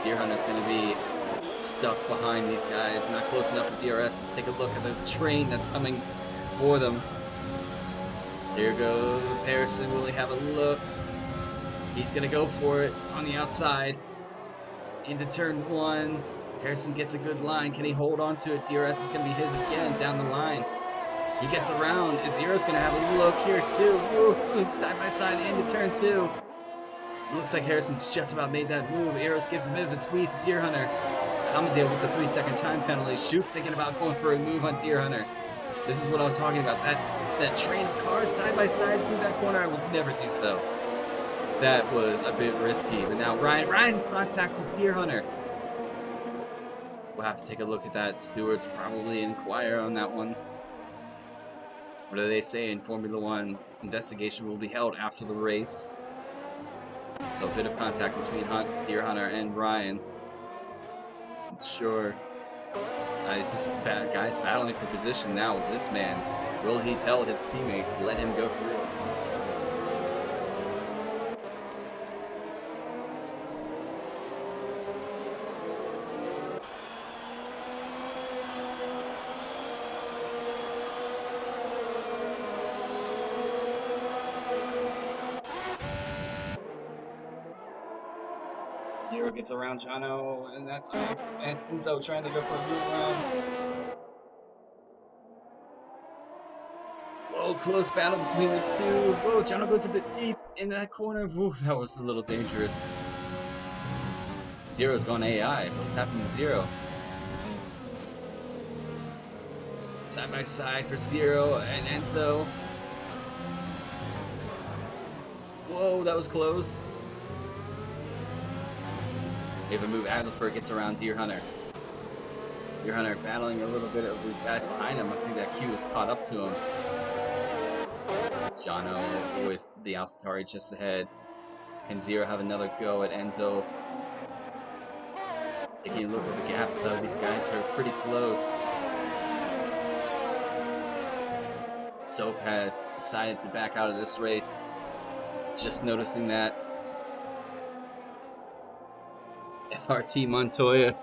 Speaker 1: Deer Hunter's going to be stuck behind these guys. Not close enough for DRS. Take a look at the train that's coming for them. Here goes Harrison. Will he have a look? He's going to go for it on the outside. Into turn 1. Harrison gets a good line. Can he hold on to it? DRS is going to be his again down the line. He gets around. Zero's going to have a look here too. Ooh, side by side into turn 2. Looks like Harrison's just about made that move. Eros gives a bit of a squeeze to Deer Hunter. Amadale gets a 3-second time penalty. Shoot, thinking about going for a move on Deer Hunter. This is what I was talking about. That train of cars side by side through that corner, I would never do so. That was a bit risky. But now Ryan contacted Deer Hunter. We'll have to take a look at that. Stewards probably inquire on that one. What do they say in Formula One? Investigation will be held after the race. So a bit of contact between Deer Hunter and Ryan. Sure. It's just guys battling for position now with this man. Will he tell his teammate to let him go through? Zero gets around Jono, and that's Enzo trying to go for a move run. Whoa, close battle between the two. Whoa, Jono goes a bit deep in that corner. Woo, that was a little dangerous. Zero's gone AI. What's happened to Zero? Side by side for Zero and Enzo. Whoa, that was close. We have a move. Adlefer gets around Deer Hunter. Deer Hunter battling a little bit of the guys behind him. I think that Q has caught up to him. Jono with the AlphaTauri just ahead. Can Zero have another go at Enzo? Taking a look at the gaps, though. These guys are pretty close. Soap has decided to back out of this race. Just noticing that. FRT Montoya.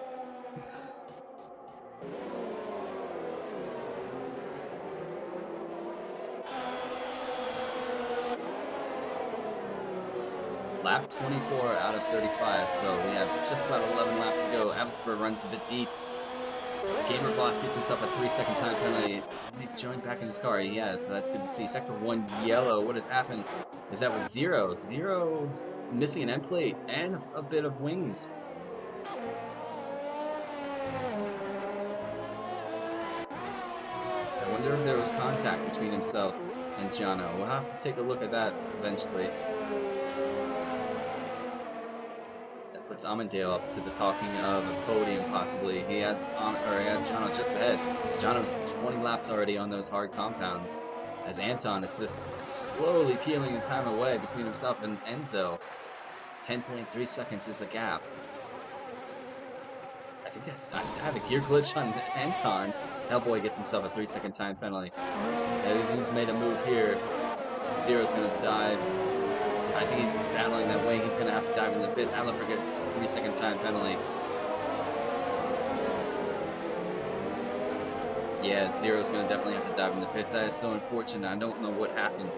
Speaker 1: Lap 24 out of 35, so we have just about 11 laps to go. Adlefer runs a bit deep. Gamer Boss gets himself a 3-second time penalty. Has he joined back in his car? He has, so that's good to see. Sector 1 yellow. What has happened? Is that with Zero? Zero missing an end plate and a bit of wings. I wonder if there was close contact between himself and Jono. We'll have to take a look at that eventually. That puts Amundale up to the talking of a podium possibly. He has Jono just ahead. Jono's 20 laps already on those hard compounds, as Anton is just slowly peeling the time away between himself and Enzo. 10.3 seconds is the gap. I think I have a gear glitch on Anton. Hellboy gets himself a 3-second time penalty. He's made a move here. Zero's gonna dive. I think he's battling that way. He's gonna have to dive in the pits. Adler gets a 3-second time penalty. Yeah, Zero's gonna definitely have to dive in the pits. That is so unfortunate. I don't know what happened,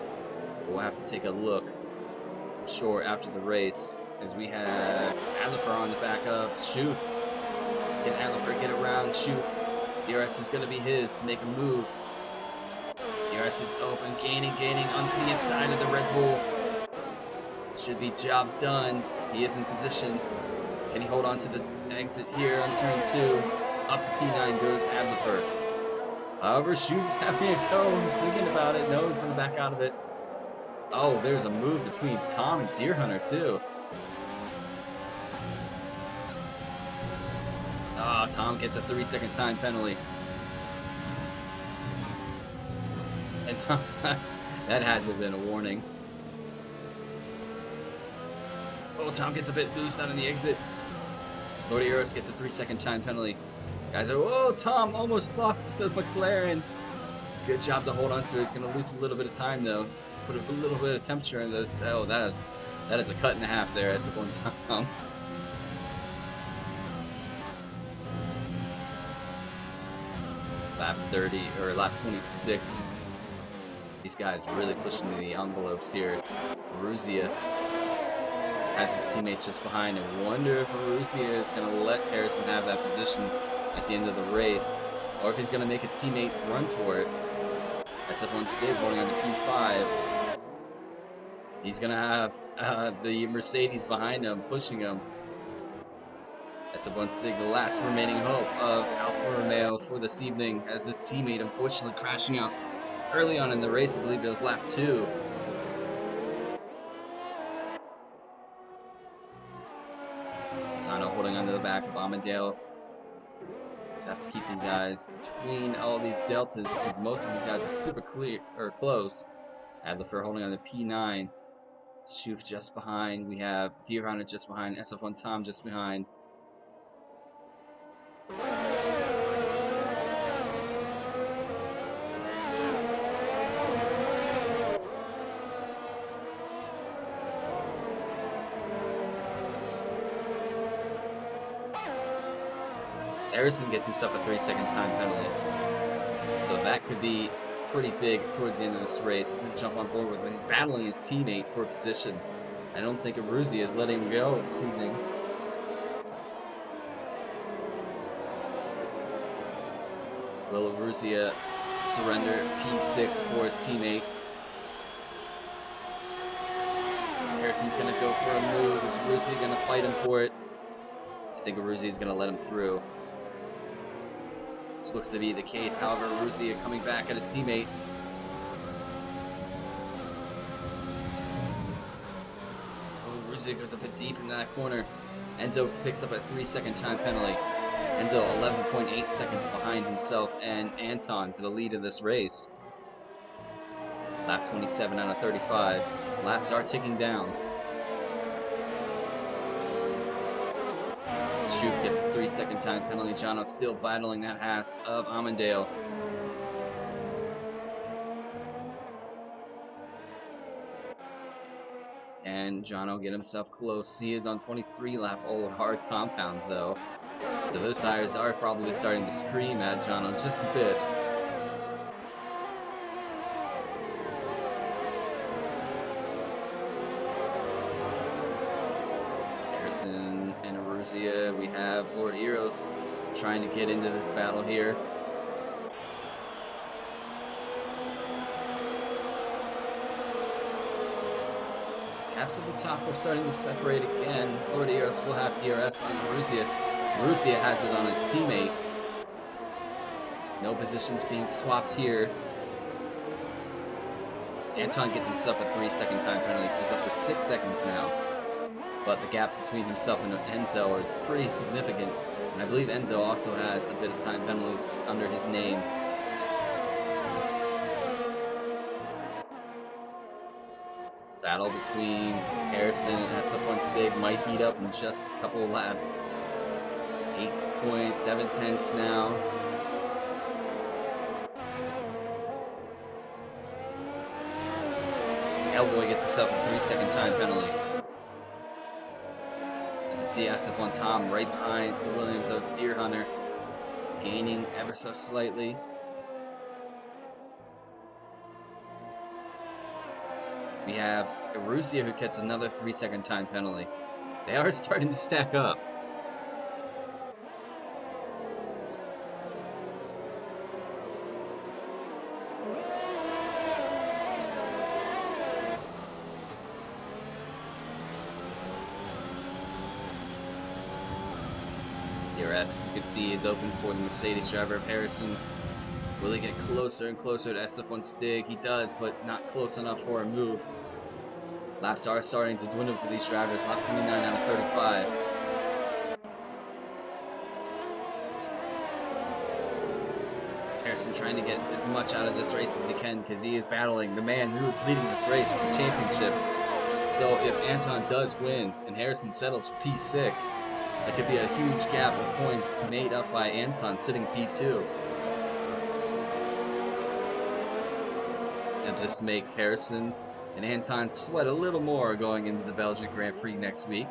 Speaker 1: but we'll have to take a look. I'm sure after the race, as we have Adler on the back of Schuf. Can Adler get around Schuf? DRS is gonna be his to make a move. DRS is open, gaining onto the inside of the Red Bull. Should be job done. He is in position. Can he hold on to the exit here on turn 2? Up to P9 goes Adler. However, Schuf's having a go, thinking about it. No, he's going to back out of it. Oh, there's a move between Tom and Deer Hunter, too. Ah, Tom gets a 3-second time penalty. And Tom, that had to have been a warning. Oh, Tom gets a bit loose out on the exit. Lord Eros gets a 3-second time penalty. Guys are, oh, Tom almost lost the McLaren. Good job to hold on to it. He's going to lose a little bit of time, though. Put a little bit of temperature in this. Oh, that is a cut and a half there, as one Tom. Lap 30, or lap 26. These guys really pushing the envelopes here. Maruzia has his teammate just behind. I wonder if Maruzia is going to let Harrison have that position at the end of the race, or if he's going to make his teammate run for it. SF1 Stig holding on to P5. He's going to have the Mercedes behind him, pushing him. SF1 Stig, the last remaining hope of Alfa Romeo for this evening, as his teammate unfortunately crashing out early on in the race. I believe it was lap 2. Jono holding onto the back of Amundale. Just have to keep these guys between all these deltas, because most of these guys are super clear or close. Adler holding on to P9. Schuf just behind. We have Deer Hunter just behind. SF1 Tom just behind. Harrison gets himself a 3-second time penalty. So that could be pretty big towards the end of this race. We're going to jump on board with him. He's battling his teammate for position. I don't think Abruzzi is letting him go this evening. Will Abruzzi surrender P6 for his teammate? Harrison's going to go for a move. Is Abruzzi going to fight him for it? I think Abruzzi is going to let him through. Which looks to be the case. However, Abruzzi coming back at his teammate. Oh, Abruzzi goes a bit deep in that corner. Enzo picks up a 3-second time penalty. Enzo 11.8 seconds behind himself and Anton for the lead of this race. Lap 27 out of 35. Laps are ticking down. Schuf gets his 3-second time penalty. Jono still battling that Haas of Amundale. And Jono get himself close. He is on 23 lap old hard compounds though. So those tires are probably starting to scream at Jono just a bit. Harrison and Aruzia. We have Lord Eros trying to get into this battle here. Gaps at the top are starting to separate again. Lord Eros will have DRS on Aruzia. Aruzia has it on his teammate. No positions being swapped here. Anton gets himself a 3-second time penalty, so he's up to 6 seconds now. But the gap between himself and Enzo is pretty significant. And I believe Enzo also has a bit of time penalties under his name. Battle between Harrison and SF1 Stig might heat up in just a couple of laps. 8.7 tenths now. Hellboy gets himself a 3-second time penalty. As you see SF1 Tom right behind the Williams of Deer Hunter, gaining ever so slightly. We have Aruzia who gets another 3-second time penalty. They are starting to stack up. DRS, you can see, is open for the Mercedes driver of Harrison. Will he get closer and closer to SF1 Stig? He does, but not close enough for a move. Laps are starting to dwindle for these drivers. Lap 29 out of 35. Harrison trying to get as much out of this race as he can because he is battling the man who is leading this race for the championship. So if Anton does win and Harrison settles for P6, that could be a huge gap of points made up by Anton sitting P2. And just make Harrison and Anton sweat a little more going into the Belgian Grand Prix next week.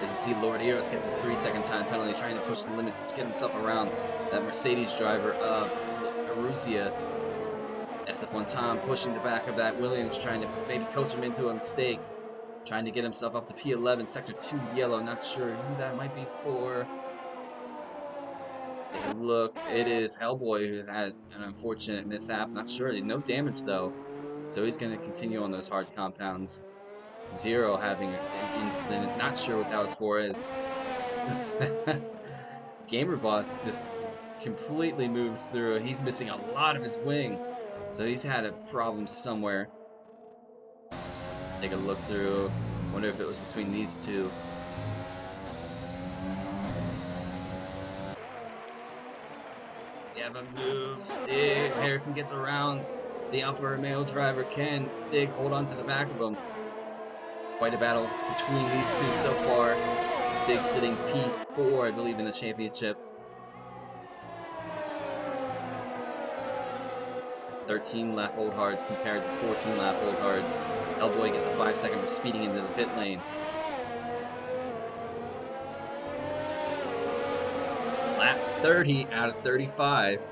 Speaker 1: As you see, Lord Eros gets a 3-second time penalty, trying to push the limits to get himself around that Mercedes driver of Aruzia. SF1 Tom pushing the back of that Williams, trying to maybe coach him into a mistake. Trying to get himself up to P11, Sector 2 yellow. Not sure who that might be for. Take a look. It is Hellboy who had an unfortunate mishap. Not sure. No damage though. So he's going to continue on those hard compounds. Zero having an incident. Not sure what that was for. As Gamer Boss just completely moves through. He's missing a lot of his wing. So he's had a problem somewhere. Take a look through. Wonder if it was between these two. You have a move. Stig. Harrison gets around the Alfa Romeo driver. Can Stig hold on to the back of him? Quite a battle between these two so far. Stig sitting P4, I believe, in the championship. 13 lap old hards compared to 14 lap old hards. Hellboy gets a 5-second for speeding into the pit lane. Lap 30 out of 35.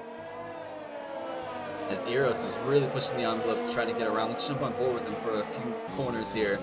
Speaker 1: As Eros is really pushing the envelope to try to get around. Let's jump on board with him for a few corners here.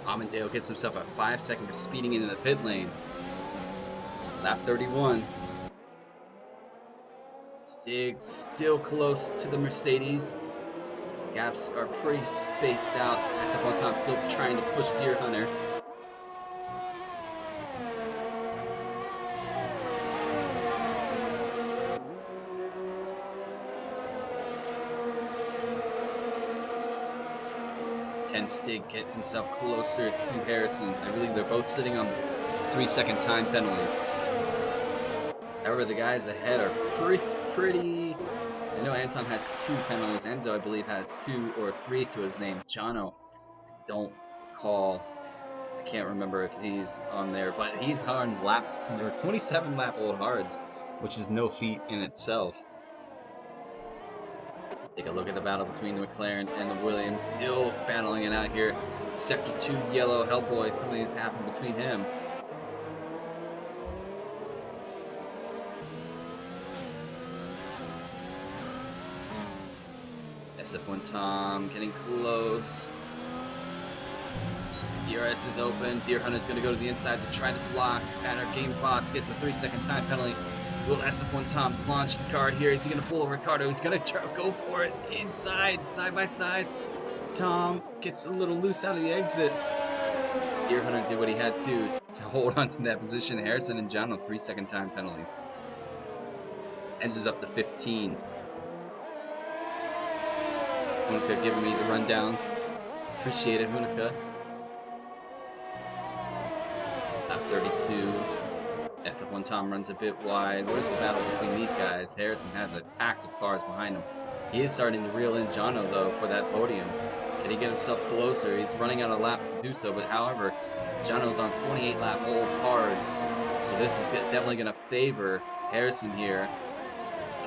Speaker 1: Amandeo gets himself a 5-second for speeding into the pit lane. Lap 31. Stig still close to the Mercedes. Gaps are pretty spaced out. SF1 Tom still trying to push Deer Hunter. Can Stig get himself closer to Harrison? I believe they're both sitting on 3-second time penalties. However, the guys ahead are pretty. I know Anton has 2 penalties. Enzo, I believe, has 2 or 3 to his name. Jono, I don't recall. I can't remember if he's on there, but he's on lap. There are 27 lap old hards, which is no feat in itself. Take a look at the battle between the McLaren and the Williams. Still battling it out here. Sector 2 yellow. Hellboy, something has happened between him. SF1 Tom getting close. DRS is open. Deer Hunter's going to go to the inside to try to block. And our game boss gets a 3-second time penalty. Will SF1 Tom launch the car here? Is he going to pull a Ricardo? He's going to go for it inside, side by side. Tom gets a little loose out of the exit. Deer Hunter did what he had to hold on to that position. Harrison and John on 3-second time penalties. Enzo's up to 15. Hunica giving me the rundown. Appreciate it, Hunica. Lap 32. SF1 Tom runs a bit wide. What is the battle between these guys? Harrison has a pack of cars behind him. He is starting to reel in Jono, though, for that podium. Can he get himself closer? He's running out of laps to do so, but however, Jono's on 28-lap old cards, so this is definitely going to favor Harrison here.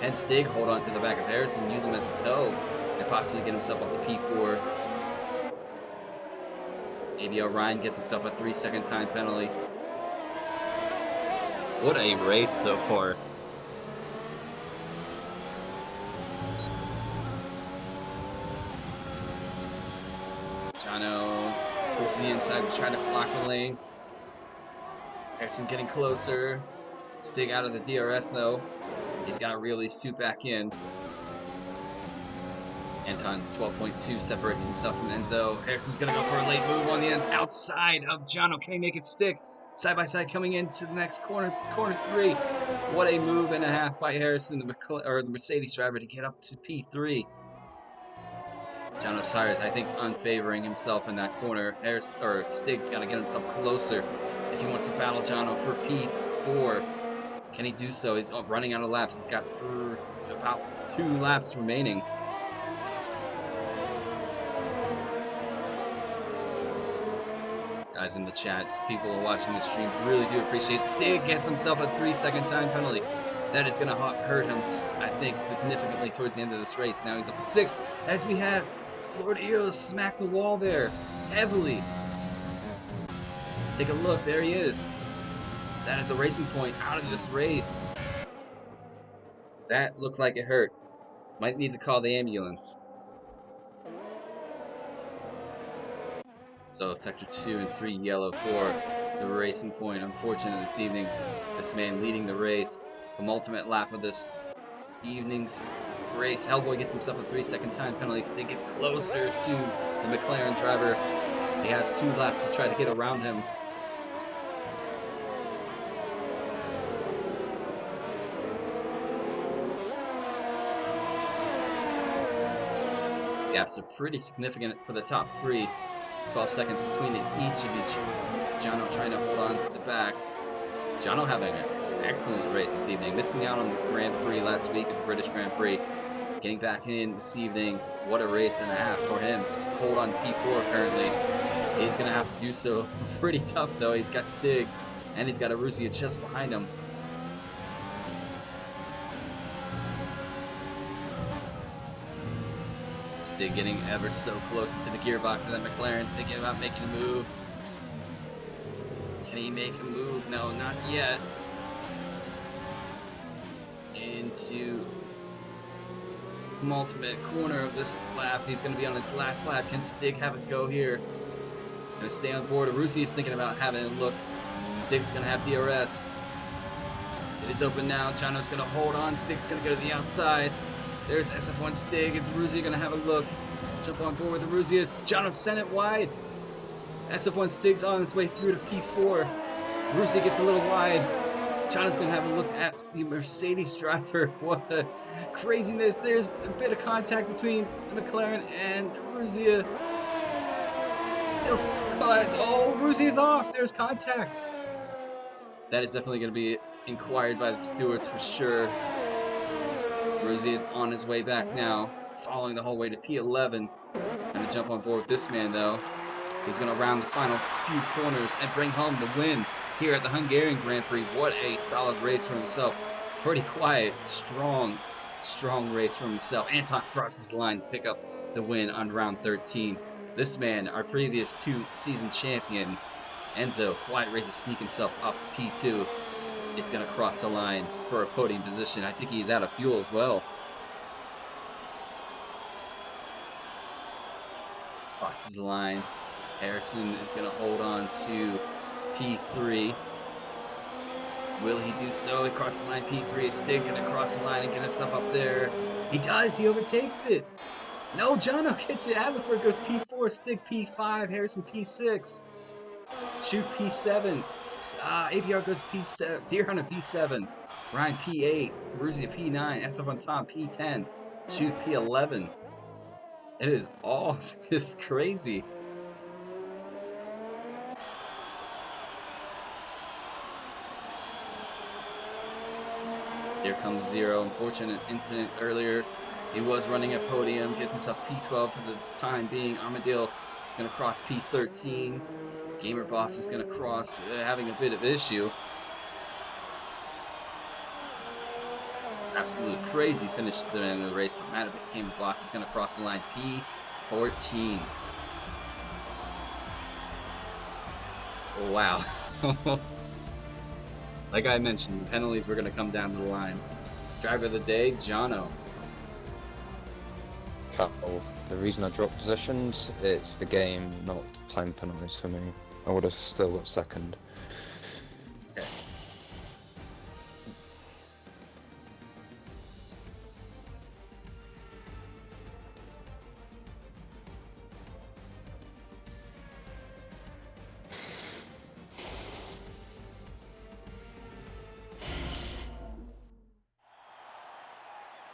Speaker 1: Can Stig hold on to the back of Harrison, use him as a tow, and possibly get himself off the P4? ABL Ryan gets himself a 3-second time penalty. What a race so far. Jono goes to the inside to try to block the lane. Harrison getting closer. Stig out of the DRS though. He's got to reel these two back in. Anton 12.2 separates himself from Enzo. Harrison's going to go for a late move on the outside of Jono. Can he make it stick? Side by side coming into the next corner, corner 3. What a move and a half by Harrison, the Mercedes driver, to get up to P3. Jono Cyrus, I think, unfavoring himself in that corner. Stig's got to get himself closer if he wants to battle Jono for P4. Can he do so? He's running out of laps. He's got about 2 laps remaining. Guys in the chat, people watching the stream, really do appreciate. Stig gets himself a 3-second time penalty. That is going to hurt him, I think, significantly towards the end of this race. Now he's up to 6, as we have Lord Eos smack the wall there heavily. Take a look, there he is. That is a racing point out of this race. That looked like it hurt. Might need to call the ambulance. So sector 2 and 3 yellow for the racing point. Unfortunate this evening. This man leading the race. Penultimate lap of this evening's race. Hellboy gets himself a 3-second time penalty. Stig gets closer to the McLaren driver. He has 2 laps to try to get around him. Gaps are pretty significant for the top 3. 12 seconds between each of each. Jono trying to hold on to the back. Jono having an excellent race this evening. Missing out on the Grand Prix last week at the British Grand Prix. Getting back in this evening. What a race and a half for him. Hold on P4 currently. He's going to have to do so. Pretty tough though. He's got Stig and he's got Aruzia just behind him. Stig getting ever so close into the gearbox of that McLaren, thinking about making a move. Can he make a move? No, not yet. Into the ultimate corner of this lap. He's going to be on his last lap. Can Stig have a go here? Going to stay on board. Aruzzi is thinking about having a look. Stig's going to have DRS. It is open now. Jono's going to hold on. Stig's going to go to the outside. There's SF1 Stig. Is Aruzzi going to have a look? Jump on board with Aruzzi. Jono sent it wide. SF1 Stig's on his way through to P4. Aruzzi gets a little wide. Jono's going to have a look at the Mercedes driver. What a craziness. There's a bit of contact between the McLaren and Aruzzi. Still, oh, Aruzzi is off. There's contact. That is definitely going to be inquired by the stewards for sure. Aruzzi is on his way back now, following the whole way to P11. Going to jump on board with this man, though. He's going to round the final few corners and bring home the win here at the Hungarian Grand Prix. What a solid race for himself. Pretty quiet, strong race for himself. Anton crosses the line to pick up the win on round 13. This man, our previous 2-season champion, Enzo, quiet race to sneak himself up to P2. Is going to cross the line for a podium position. I think he's out of fuel as well. crosses the line. Harrison is going to hold on to P3. Will he do so? He crosses the line. P3 is Stig going to cross the line and get himself up there. He does. He overtakes it. No, Jono gets it. Adlerford goes P4. Stig P5. Harrison P6. Shoot P7. APR goes P7. Deer Hunter P7. Ryan P8. Ruzia P9. SF on top P10. Shoot P11. It is all just crazy. Here comes Zero. Unfortunate incident earlier. He was running a podium. Gets himself P12 for the time being. Armadillo is going to cross P13. Gamer Boss is going to cross, having a bit of issue. Absolute crazy finish to the end of the race, but Gamer Boss is going to cross the line P14. Oh, wow. Like I mentioned, the penalties were going to come down the line. Driver of the day, Jono.
Speaker 2: The reason I dropped positions, it's the game, not time penalties for me. I would have still got second.
Speaker 1: Okay.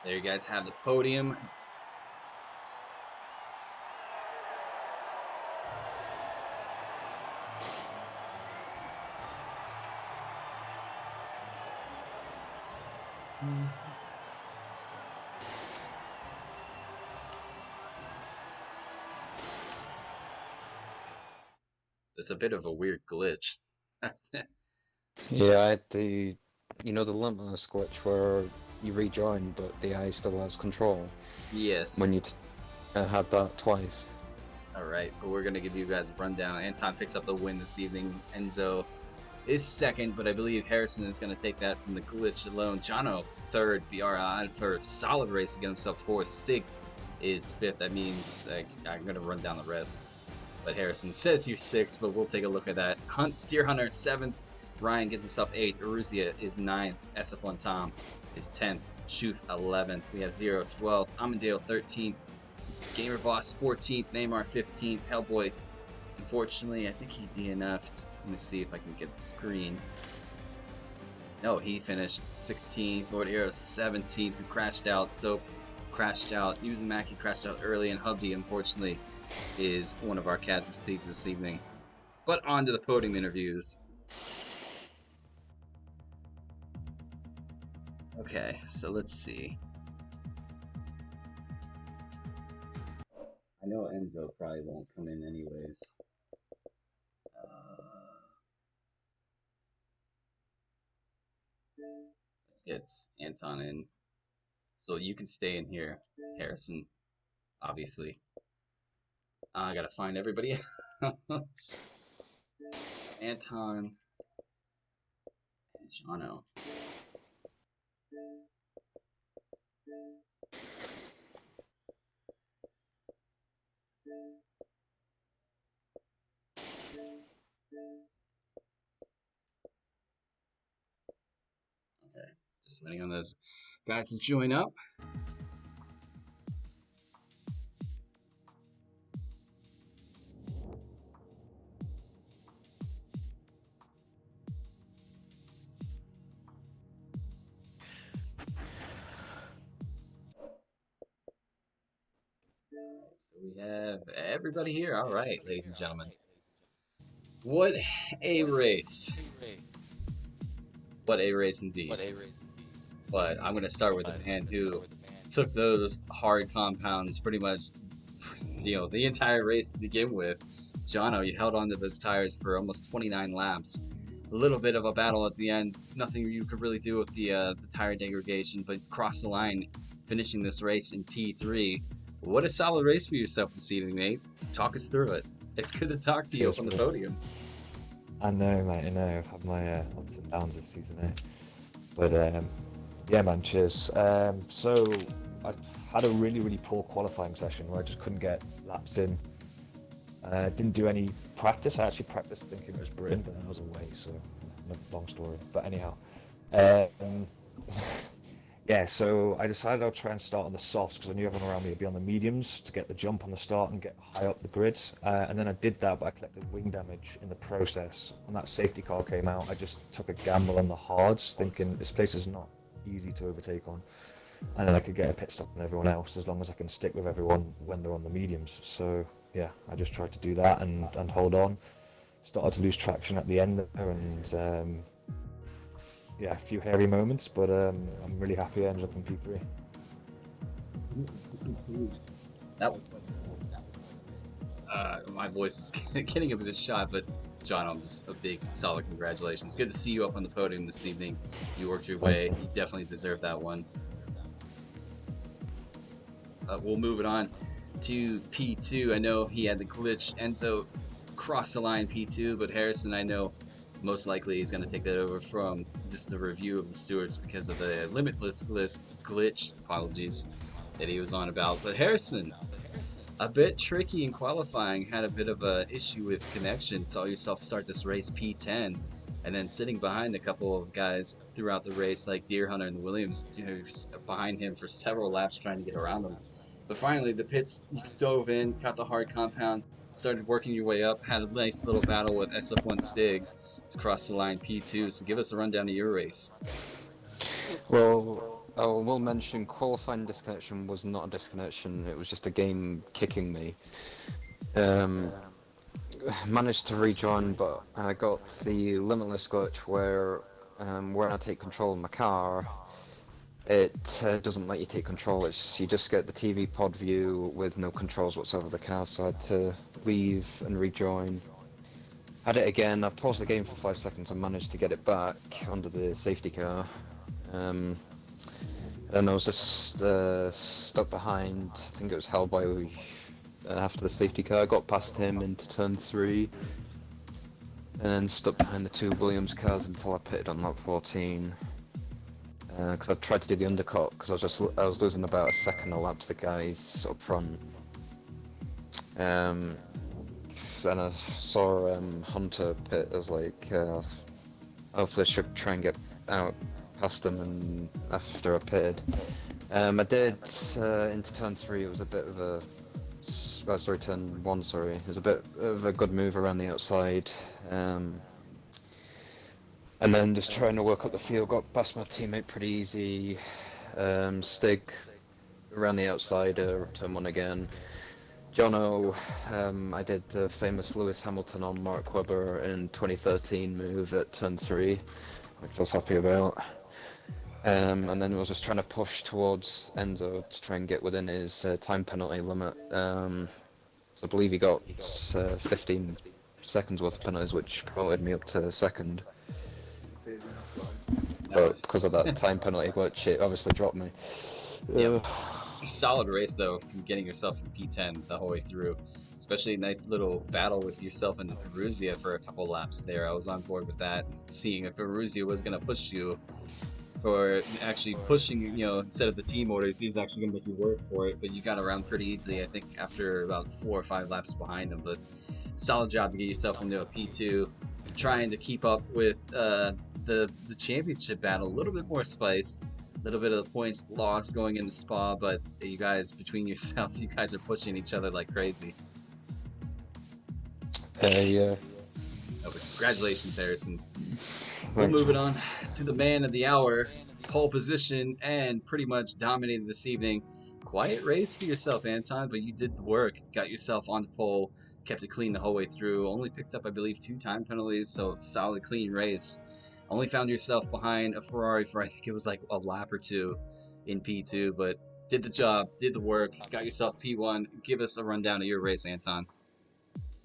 Speaker 1: There you guys have the podium. It's a bit of a weird glitch.
Speaker 2: Yeah, I had the, the limitless glitch where you rejoin, but the AI still has control.
Speaker 1: Yes.
Speaker 2: When you had that twice.
Speaker 1: Alright, but we're going to give you guys a rundown. Anton picks up the win this evening. Enzo is second, but I believe Harrison is going to take that from the glitch alone. Jono, third. BRI for a solid race to get himself fourth. Stig is fifth. That means I'm going to run down the rest. But Harrison says he's sixth, but we'll take a look at that. Deer Hunter, seventh. Ryan gets himself eighth. Aruzia is ninth. SF1 Tom is 10th. Shuth, 11th. We have 0, 12th. Amandale, 13th. Gamer Boss, 14th. Neymar, 15th. Hellboy, unfortunately, I think he DNF'd. Let me see if I can get the screen. No, he finished 16th. Lord Hero, 17th, who crashed out. Soap crashed out. Using Mackie crashed out early, and Hubdy, unfortunately, is one of our casualties this evening. But on to the podium interviews. Okay, so let's see. I know Enzo probably won't come in anyways. Let's get Anton in. So you can stay in here, Harrison, obviously. I gotta find everybody else. Anton and Jono. Okay, just waiting on those guys to join up. So we have everybody here. All right, ladies and gentlemen. What a race. What a race indeed. But I'm going to start with the man who took those hard compounds pretty much, the entire race to begin with. Jono, you held on to those tires for almost 29 laps. A little bit of a battle at the end. Nothing you could really do with the tire degradation, but crossed the line, finishing this race in P3. What a solid race for yourself this evening, mate. Talk us through it. It's good to talk to you on the podium.
Speaker 3: I know, mate. I know. I've had my ups and downs this season, eh? But yeah, man. Cheers. So I had a really, really poor qualifying session where I just couldn't get laps in. Didn't do any practice. I actually practiced thinking it was Britain, but then I was away, so long story. But anyhow, um, yeah, so I decided I'll try and start on the softs because I knew everyone around me would be on the mediums to get the jump on the start and get high up the grid. And then I did that, but I collected wing damage in the process. When that safety car came out, I just took a gamble on the hards, thinking this place is not easy to overtake on. And then I could get a pit stop on everyone else as long as I can stick with everyone when they're on the mediums. So yeah, I just tried to do that and hold on. Started to lose traction at the end there, and yeah, a few hairy moments, but I'm really happy I ended up in P3.
Speaker 1: That was my voice is getting a bit shot, but John, just a big, solid congratulations. Good to see you up on the podium this evening. You worked your way. You definitely deserve that one. We'll move it on to P2. I know he had the glitch. Enzo crossed the line P2, but Harrison, I know most likely he's going to take that over from just the review of the stewards because of the limitless list glitch, apologies, that he was on about. But Harrison, a bit tricky in qualifying, had a bit of a issue with connection, saw yourself start this race P10, and then sitting behind a couple of guys throughout the race like Deer Hunter and the Williams, behind him for several laps trying to get around him. But finally, the pits, you dove in, got the hard compound, started working your way up, had a nice little battle with SF1 Stig to cross the line P2. So give us a rundown of your race.
Speaker 2: Well, I will mention qualifying disconnection was not a disconnection, it was just a game kicking me. Managed to rejoin, but I got the limitless glitch where when I take control of my car, it doesn't let you take control. You just get the TV pod view with no controls whatsoever of the car, so I had to leave and rejoin. Had it again, I paused the game for 5 seconds and managed to get it back under the safety car. Then I was just stuck behind, I think it was Hellboy after the safety car. I got past him into turn 3, and then stuck behind the 2 Williams cars until I pitted on lap 14. Because I tried to do the undercut, because I was losing about a second a lap to the guys up front. And I saw Hunter pit. I was like, hopefully I should try and get out past him. And after I pitted, I did into turn 3. It was a bit of a turn 1. Sorry, it was a bit of a good move around the outside. And then just trying to work up the field, got past my teammate pretty easy. Stig around the outside, turn 1 again. Jono, I did the famous Lewis Hamilton on Mark Webber in 2013 move at turn 3, which I was happy about. And then I was just trying to push towards Enzo to try and get within his time penalty limit. So I believe he got 15 seconds worth of penalties, which promoted me up to second. But because of that time penalty glitch, it obviously dropped me.
Speaker 1: Yep. Solid race though, from getting yourself from P10 the whole way through. Especially a nice little battle with yourself and Aruzia for a couple laps there. I was on board with that, seeing if Aruzia was going to push you for actually pushing, instead of the team orders, he was actually going to make you work for it. But you got around pretty easily, I think, after about 4 or 5 laps behind him. But solid job to get yourself into a P2, trying to keep up with the championship battle. A little bit more spice, a little bit of the points lost going into Spa, but you guys, between yourselves, you guys are pushing each other like crazy.
Speaker 2: Yeah.
Speaker 1: Oh, congratulations, Harrison. We'll move it on to the man of the hour, pole position, and pretty much dominated this evening. Quiet race for yourself, Anton, but you did the work. Got yourself on the pole, kept it clean the whole way through. Only picked up, I believe, 2 time penalties, so solid, clean race. Only found yourself behind a Ferrari for, I think it was like a lap or 2 in P2, but did the job, did the work, got yourself P1. Give us a rundown of your race, Anton.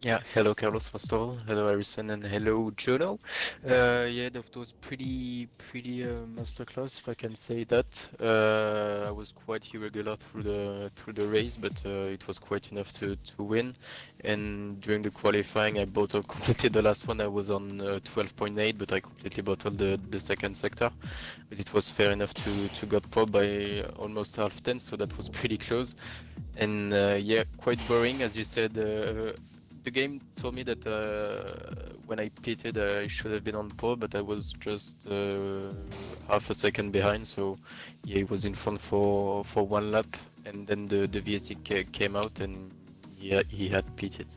Speaker 4: Yeah, hello Carlos first of all, hello Harrison, and hello Jono. Yeah, that was pretty masterclass, if I can say that. I was quite irregular through the race, but it was quite enough to win. And during the qualifying, I bottled completely the last one. I was on 12.8, but I completely bottled the second sector. But it was fair enough to got pole by almost half 10, so that was pretty close. And yeah, quite boring, as you said. the game told me that when I pitted, I should have been on pole, but I was just half a second behind. So yeah, he was in front for one lap, and then the VSC came out, and he had pitted.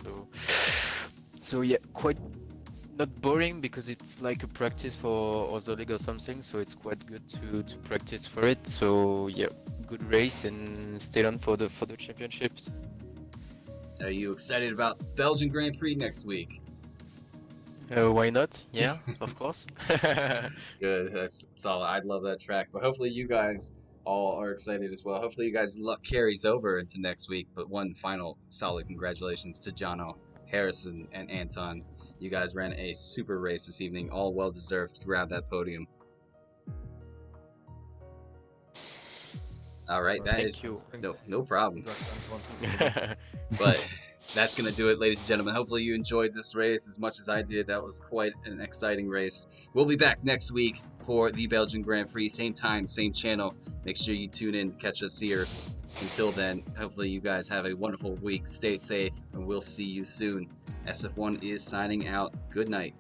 Speaker 4: So yeah, quite not boring because it's like a practice for other league or something. So it's quite good to practice for it. So yeah, good race and stay on for the championships.
Speaker 1: Are you excited about Belgian Grand Prix next week?
Speaker 4: Why not? Yeah, of course.
Speaker 1: Good. That's all. I'd love that track. But hopefully you guys all are excited as well. Hopefully you guys' luck carries over into next week. But one final solid congratulations to Jono, Harrison, and Anton. You guys ran a super race this evening. All well deserved to grab that podium. All right, that
Speaker 4: Thank
Speaker 1: is
Speaker 4: you.
Speaker 1: no problem.
Speaker 3: Congratulations.
Speaker 1: But that's going to do it, ladies and gentlemen. Hopefully you enjoyed this race as much as I did. That was quite an exciting race. We'll be back next week for the Belgian Grand Prix. Same time, same channel. Make sure you tune in to catch us here. Until then, hopefully you guys have a wonderful week. Stay safe, and we'll see you soon. SF1 is signing out. Good night.